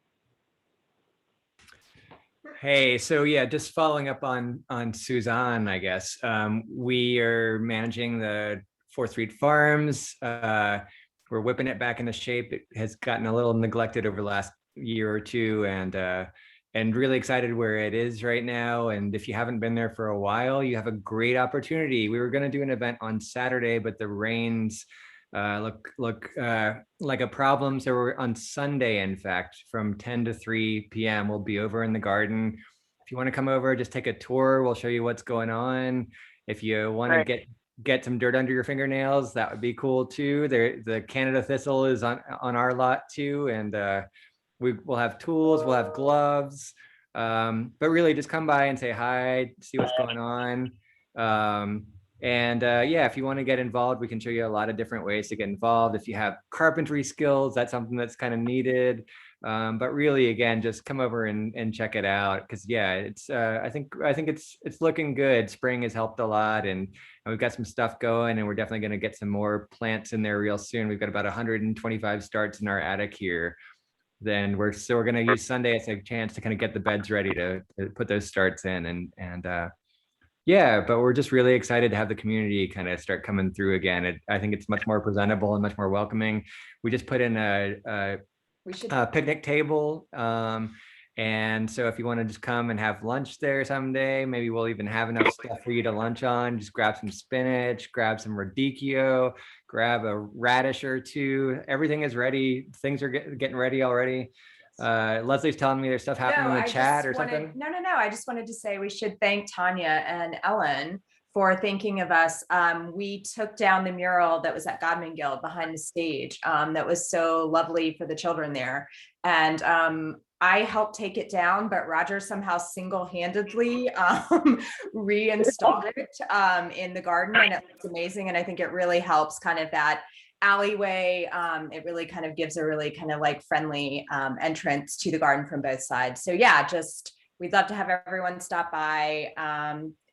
Hey, so yeah, just following up on Suzanne, I guess. We are managing the 4th Street Farms. We're whipping it back into shape. It has gotten a little neglected over the last year or two, and really excited where it is right now. And if you haven't been there for a while, you have a great opportunity. We were going to do an event on Saturday, but the rains look like a problem. So we're on Sunday, in fact, from 10 to 3 p.m. We'll be over in the garden. If you want to come over, just take a tour. We'll show you what's going on. If you want to get some dirt under your fingernails, that would be cool too. The Canada Thistle is on our lot too. And we'll have tools, we'll have gloves, but really just come by and say hi, see what's going on. Yeah, if you want to get involved, we can show you a lot of different ways to get involved. If you have carpentry skills, that's something that's kind of needed. But really, again, just come over and check it out. Because yeah, it's I think it's looking good. Spring has helped a lot, and we've got some stuff going, and we're definitely going to get some more plants in there real soon. We've got about 125 starts in our attic here. Then we're going to use Sunday as a chance to kind of get the beds ready to put those starts in, and yeah, but we're just really excited to have the community kind of start coming through again. I think it's much more presentable and much more welcoming. We just put in a picnic table. And so if you want to just come and have lunch there someday, maybe we'll even have enough stuff for you to lunch on. Just grab some spinach, grab some radicchio, grab a radish or 2. Everything is ready. Things are getting ready already. Leslie's telling me there's stuff happening in the chat or something. No. I just wanted to say we should thank Tanya and Ellen for thinking of us. We took down the mural that was at Godman Guild behind the stage. That was so lovely for the children there. And I helped take it down, but Roger somehow single-handedly reinstalled it in the garden, and it looks amazing. And I think it really helps kind of that alleyway. It really kind of gives a really kind of like friendly entrance to the garden from both sides. So yeah, we'd love to have everyone stop by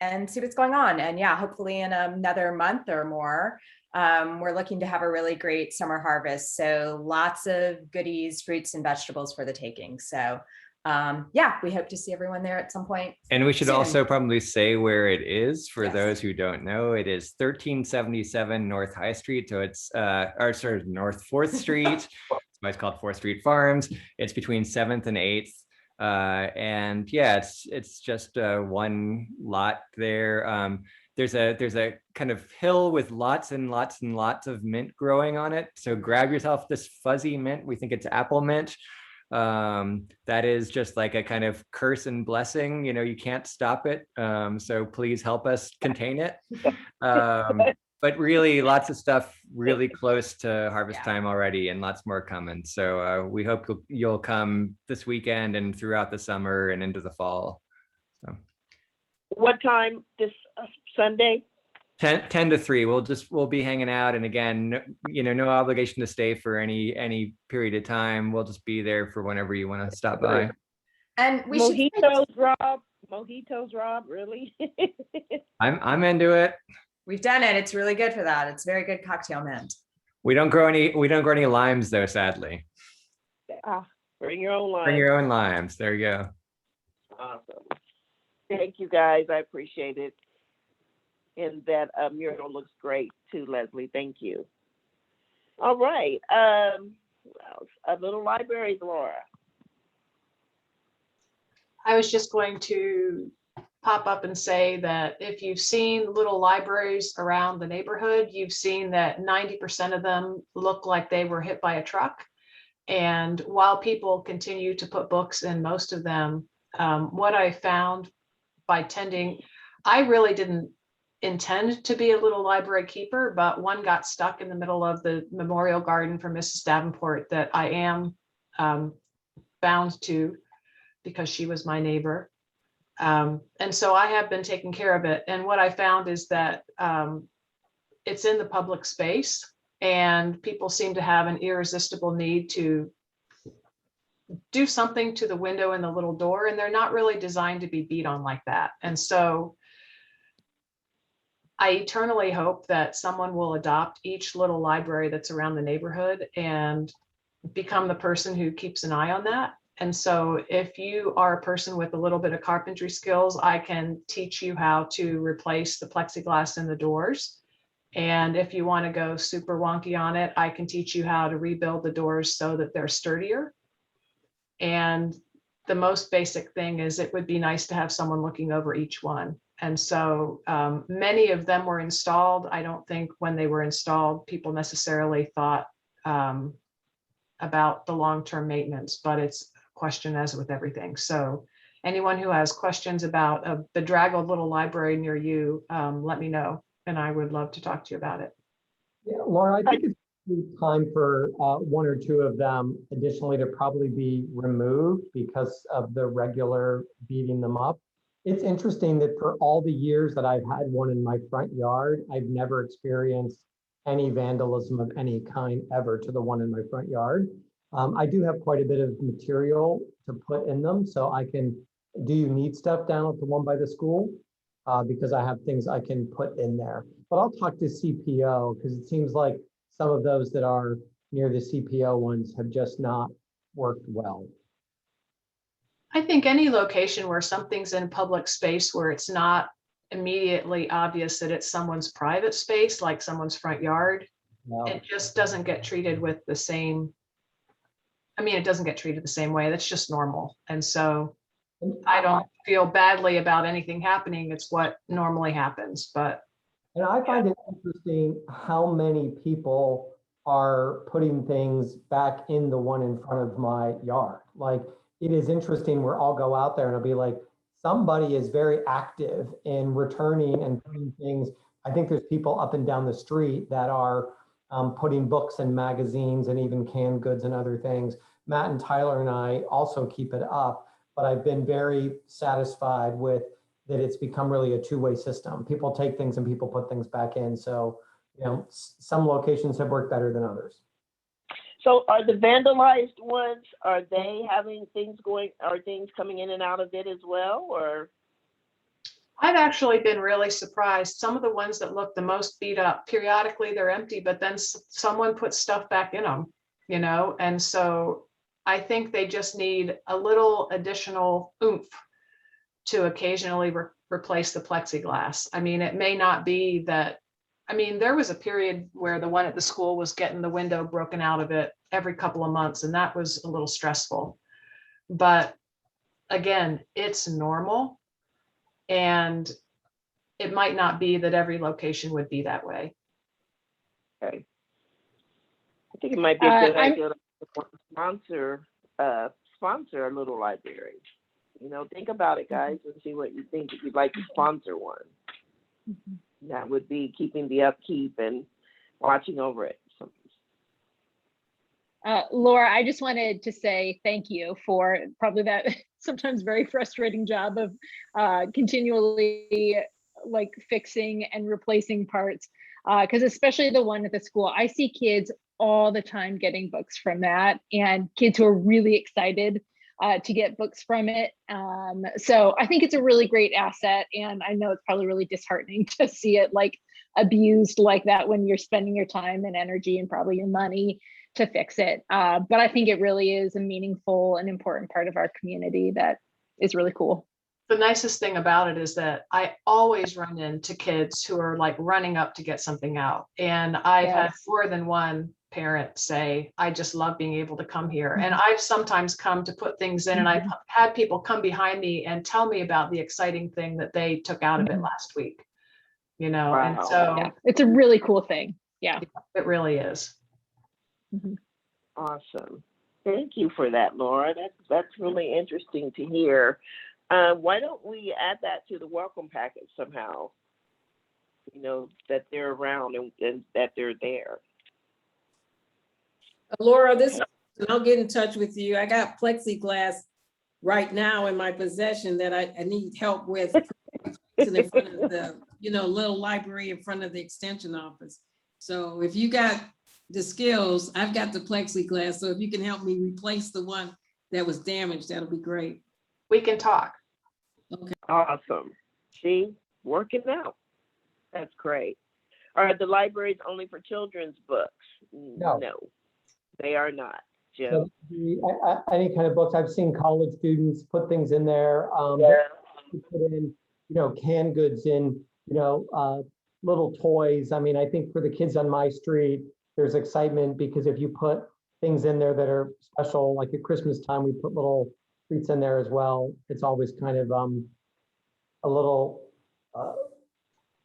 and see what's going on. And yeah, hopefully in another month or more, we're looking to have a really great summer harvest. So lots of goodies, fruits and vegetables for the taking. So yeah, we hope to see everyone there at some point. And we should soon. also probably say where it is for those who don't know. It is 1377 North High Street. So it's North 4th Street. It's called 4th Street Farms. It's between 7th and 8th. And yeah, it's just one lot there. There's a kind of hill with lots and lots and lots of mint growing on it. So grab yourself this fuzzy mint. We think it's apple mint. That is just like a kind of curse and blessing. You can't stop it. So please help us contain it. But really lots of stuff really close to harvest time already, and lots more coming. So we hope you'll come this weekend and throughout the summer and into the fall. So. What time this Sunday? 10 to 3. We'll be hanging out, and again, no obligation to stay for any period of time. We'll just be there for whenever you want to stop by. And we mojitos, Rob. mojitos, Rob? Really? I'm into it. We've done it. It's really good for that. It's very good cocktail mint. We don't grow any limes though, sadly. Bring your own line. Bring your own limes. There you go. Awesome. Thank you, guys. I appreciate it. And that mural looks great too, Leslie. Thank you. All right. What else? Little libraries, Laura. I was just going to pop up and say that if you've seen little libraries around the neighborhood, you've seen that 90% of them look like they were hit by a truck. And while people continue to put books in most of them, what I found by tending, I really didn't intend to be a little library keeper, but one got stuck in the middle of the memorial garden for Mrs. Davenport that I am bound to because she was my neighbor. And so I have been taking care of it. And what I found is that it's in the public space and people seem to have an irresistible need to do something to the window and the little door, and they're not really designed to be beat on like that. And so I eternally hope that someone will adopt each little library that's around the neighborhood and become the person who keeps an eye on that. And so if you are a person with a little bit of carpentry skills, I can teach you how to replace the plexiglass in the doors. And if you want to go super wonky on it, I can teach you how to rebuild the doors so that they're sturdier. And the most basic thing is it would be nice to have someone looking over each one. And so many of them were installed. I don't think when they were installed, people necessarily thought about the long-term maintenance, but it's a question as with everything. So anyone who has questions about a bedraggled little library near you, let me know, and I would love to talk to you about it. Yeah, Laura, I think it's time for one or two of them additionally to probably be removed because of the regular beating them up. It's interesting that for all the years that I've had one in my front yard, I've never experienced any vandalism of any kind ever to the one in my front yard. I do have quite a bit of material to put in them, so I can, do you need stuff down at the one by the school? Because I have things I can put in there. But I'll talk to CPO because it seems like some of those that are near the CPO ones have just not worked well. I think any location where something's in public space where it's not immediately obvious that it's someone's private space, like someone's front yard, it just doesn't get treated with the same, I mean, it doesn't get treated the same way. That's just normal. And so I don't feel badly about anything happening. It's what normally happens, but. And I find it interesting how many people are putting things back in the one in front of my yard. Like, it is interesting where I'll go out there and I'll be like, somebody is very active in returning and putting things. I think there's people up and down the street that are putting books and magazines and even canned goods and other things. Matt and Tyler and I also keep it up, but I've been very satisfied with that it's become really a two-way system. People take things and people put things back in. So, you know, some locations have worked better than others. So are the vandalized ones, are they having things going, are things coming in and out of it as well, or? I've actually been really surprised. Some of the ones that look the most beat up, periodically they're empty, but then someone puts stuff back in them, you know? And so I think they just need a little additional oomph to occasionally replace the plexiglass. I mean, it may not be that, I mean, there was a period where the one at the school was getting the window broken out of it every couple of months, and that was a little stressful. But again, it's normal, and it might not be that every location would be that way. Okay. I think it might be a good idea to sponsor a little library. You know, think about it, guys, and see what you think if you'd like to sponsor one. That would be keeping the upkeep and watching over it. Laura, I just wanted to say thank you for probably that sometimes very frustrating job of continually like fixing and replacing parts. Because especially the one at the school, I see kids all the time getting books from that, and kids who are really excited to get books from it. So I think it's a really great asset, and I know it's probably really disheartening to see it like abused like that when you're spending your time and energy and probably your money to fix it. But I think it really is a meaningful and important part of our community that is really cool. The nicest thing about it is that I always run into kids who are like running up to get something out. And I've had Yes. more than one parent say, I just love being able to come here. And I've sometimes come to put things in, and I've had people come behind me and tell me about the exciting thing that they took out of it last week. You know, and Wow. so Yeah, it's a really cool thing. Yeah. it really is. Awesome. Thank you for that, Laura. That's really interesting to hear. Why don't we add that to the welcome package somehow? You know, that they're around and that they're there. Laura, I'll get in touch with you. I got plexiglass right now in my possession that I need help with in front of the, little library in front of the extension office. So if you got the skills, I've got the plexiglass. So if you can help me replace the one that was damaged, that'll be great. We can talk. Okay. Awesome. See, working out. That's great. Are the libraries only for children's books? No. They are not. Jim. So any kind of books, I've seen college students put things in there. Put in, canned goods in, little toys. I mean, I think for the kids on my street, there's excitement because if you put things in there that are special, like at Christmas time, we put little treats in there as well. It's always kind of a little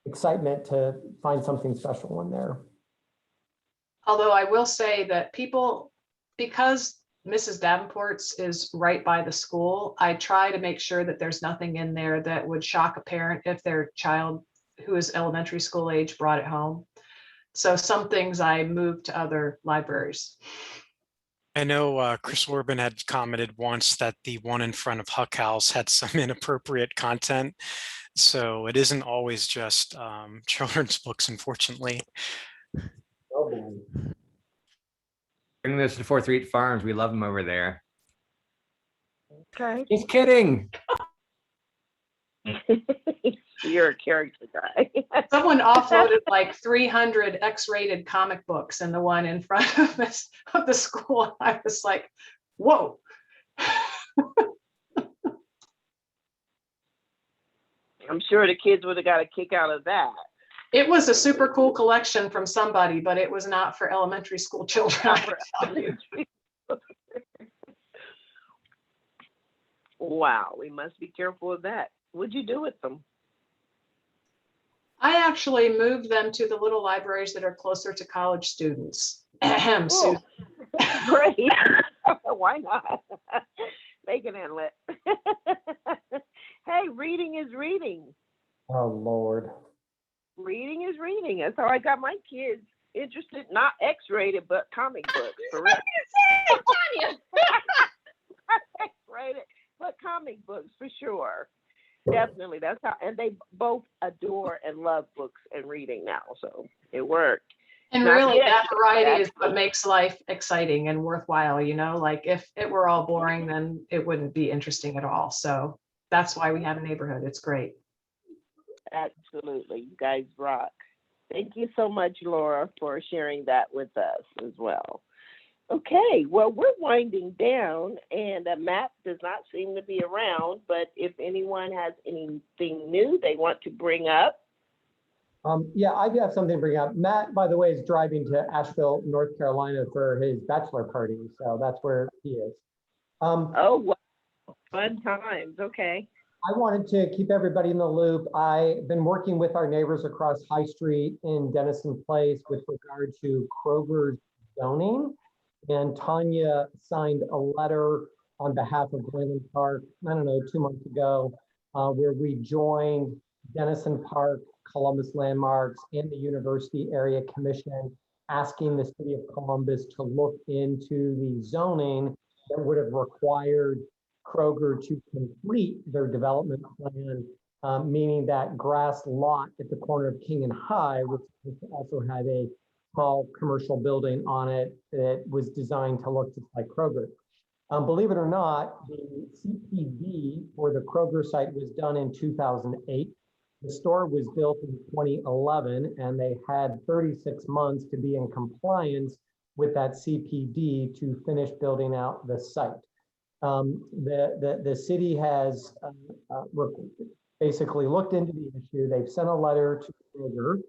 excitement to find something special in there. Although I will say that people, because Mrs. Davenport's is right by the school, I try to make sure that there's nothing in there that would shock a parent if their child who is elementary school age brought it home. So some things I moved to other libraries. I know Chris Orban had commented once that the one in front of Huck House had some inappropriate content. So it isn't always just children's books, unfortunately. Bring this to 4th Street Farms. We love them over there. Okay. Just kidding. You're a character guy. Someone offloaded like 300 X-rated comic books in the one in front of the school. I was like, whoa. I'm sure the kids would have got a kick out of that. It was a super cool collection from somebody, but it was not for elementary school children. I can tell you. Wow, we must be careful of that. What'd you do with them? I actually moved them to the little libraries that are closer to college students. Ahem, Oh, Susan. great. Why not? Make an inlet. Hey, reading is reading. Oh, Lord. Reading is reading. That's how I got my kids interested, not X-rated, but comic books. For real. Tanya. Not X-rated, but comic books for sure. Definitely. That's how, and they both adore and love books and reading now. So it worked. And Not really yet, that but variety that's is what makes life exciting and worthwhile, like if it were all boring, then it wouldn't be interesting at all. So that's why we have a neighborhood. It's great. Absolutely. You guys rock. Thank you so much, Laura, for sharing that with us as well. Okay, well, we're winding down, and Matt does not seem to be around, but if anyone has anything new they want to bring up. Yeah, I do have something to bring up. Matt, by the way, is driving to Asheville, North Carolina for his bachelor party. So that's where he is. Oh, wow. Fun times. Okay. I wanted to keep everybody in the loop. I've been working with our neighbors across High Street in Denison Place with regard to Kroger's zoning. And Tanya signed a letter on behalf of Wayland Park, I don't know, 2 months ago, where we joined Denison Park, Columbus Landmarks, and the University Area Commission, asking the city of Columbus to look into the zoning that would have required Kroger to complete their development plan, meaning that grass lot at the corner of King and High, which also had a small commercial building on it that was designed to look just like Kroger. Believe it or not, the CPD for the Kroger site was done in 2008. The store was built in 2011, and they had 36 months to be in compliance with that CPD to finish building out the site. The city has basically looked into the issue. They've sent a letter to Kroger.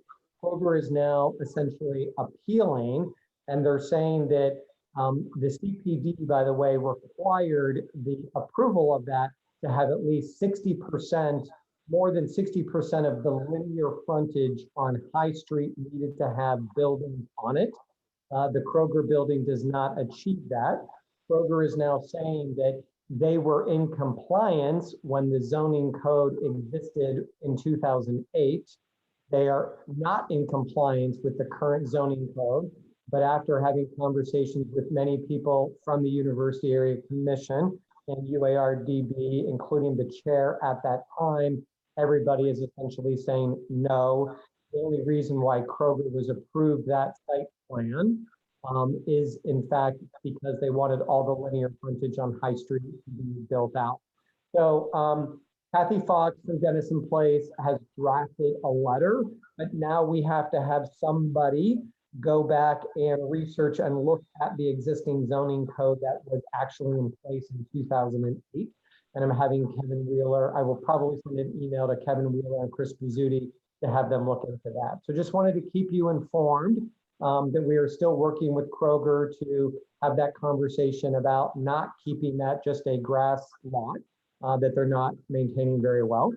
Kroger is now essentially appealing, and they're saying that the CPD, by the way, required the approval of that to have at least 60%, more than 60% of the linear frontage on High Street needed to have buildings on it. The Kroger building does not achieve that. Kroger is now saying that they were in compliance when the zoning code existed in 2008. They are not in compliance with the current zoning code, but after having conversations with many people from the University Area Commission and UARDB, including the chair at that time, everybody is essentially saying no. The only reason why Kroger was approved that site plan is in fact because they wanted all the linear frontage on High Street to be built out. So Kathy Fox from Denison Place has drafted a letter, but now we have to have somebody go back and research and look at the existing zoning code that was actually in place in 2008. And I'm having Kevin Wheeler, I will probably send an email to Kevin Wheeler and Chris Pizzuti to have them look into that. So just wanted to keep you informed that we are still working with Kroger to have that conversation about not keeping that just a grass lot that they're not maintaining very well.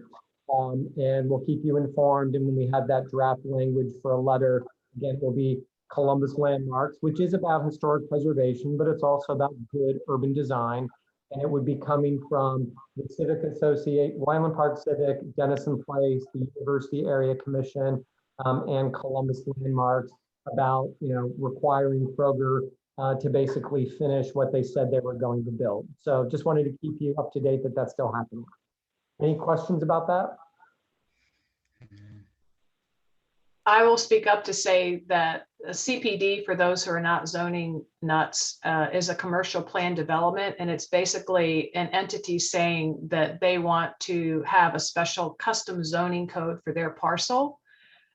And we'll keep you informed. And when we have that draft language for a letter, again, it will be Columbus Landmarks, which is about historic preservation, but it's also about good urban design. And it would be coming from the Civic Associate, Wyland Park Civic, Denison Place, the University Area Commission, and Columbus Landmarks about, requiring Kroger to basically finish what they said they were going to build. So just wanted to keep you up to date that that's still happening. Any questions about that? I will speak up to say that a CPD, for those who are not zoning nuts, is a commercial plan development, and it's basically an entity saying that they want to have a special custom zoning code for their parcel.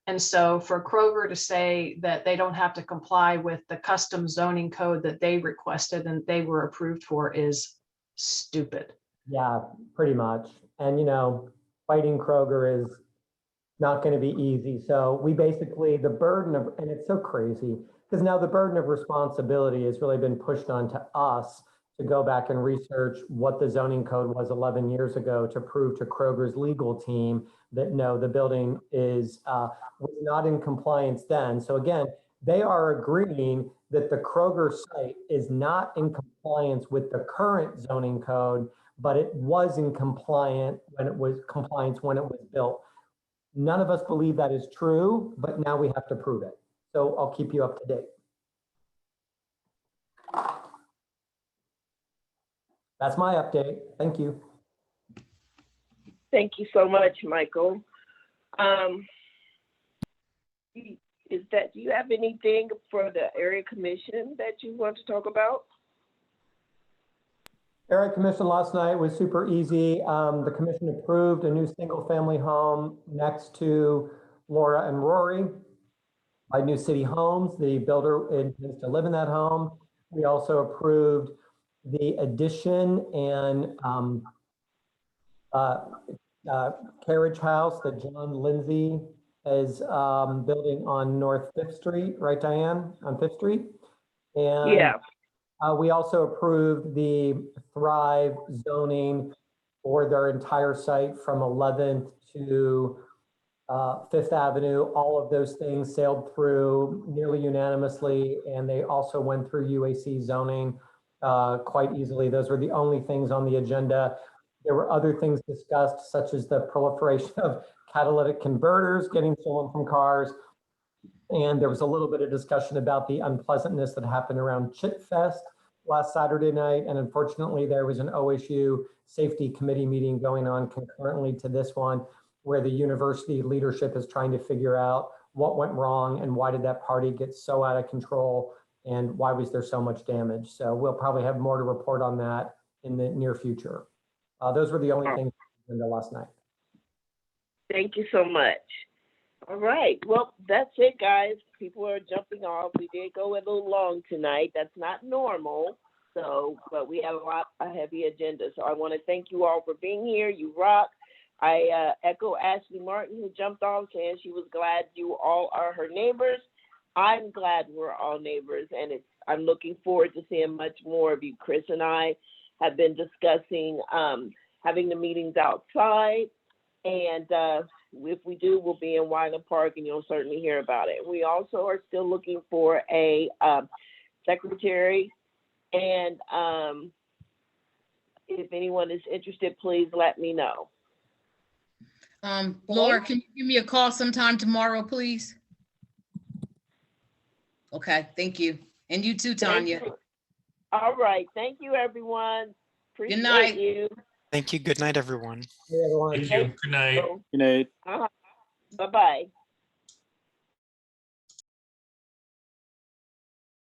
And so for Kroger to say that they don't have to comply with the custom zoning code that they requested and they were approved for is stupid. Yeah, pretty much. And, fighting Kroger is not going to be easy. So we basically, the burden of, and it's so crazy, because now the burden of responsibility has really been pushed onto us to go back and research what the zoning code was 11 years ago to prove to Kroger's legal team that no, the building was not in compliance then. So again, they are agreeing that the Kroger site is not in compliance with the current zoning code, but it was in compliance when it was built. None of us believe that is true, but now we have to prove it. So I'll keep you up to date. That's my update. Thank you. Thank you so much, Michael. Do you have anything for the area commission that you want to talk about? Area commission last night was super easy. The commission approved a new single family home next to Laura and Rory by New City Homes. The builder intends to live in that home. We also approved the addition and carriage house that John Lindsay is building on North 5th Street, right, Diane, on 5th Street? And yeah. We also approved the Thrive zoning for their entire site from 11th to 5th Avenue. All of those things sailed through nearly unanimously, and they also went through UAC zoning quite easily. Those were the only things on the agenda. There were other things discussed, such as the proliferation of catalytic converters getting stolen from cars. And there was a little bit of discussion about the unpleasantness that happened around Chit Fest last Saturday night. And unfortunately, there was an OSU safety committee meeting going on concurrently to this one, where the university leadership is trying to figure out what went wrong and why did that party get so out of control. and why was there so much damage? So we'll probably have more to report on that in the near future. Those were the only things in the last night. Thank you so much. All right. Well, that's it, guys. People are jumping off. We did go a little long tonight. That's not normal. So, but we have a heavy agenda. So I want to thank you all for being here. You rock. I echo Ashley Martin, who jumped off, saying she was glad you all are her neighbors. I'm glad we're all neighbors, and I'm looking forward to seeing much more of you. Chris and I have been discussing having the meetings outside, and if we do, we'll be in Wyland Park, and you'll certainly hear about it. We also are still looking for a secretary, and if anyone is interested, please let me know. Laura, can you give me a call sometime tomorrow, please? Okay, thank you. And you too, Tanya. All right. Thank you, everyone. Appreciate night. you. Thank you. Good night, everyone. Thank you. Good night. Good night. Bye-bye.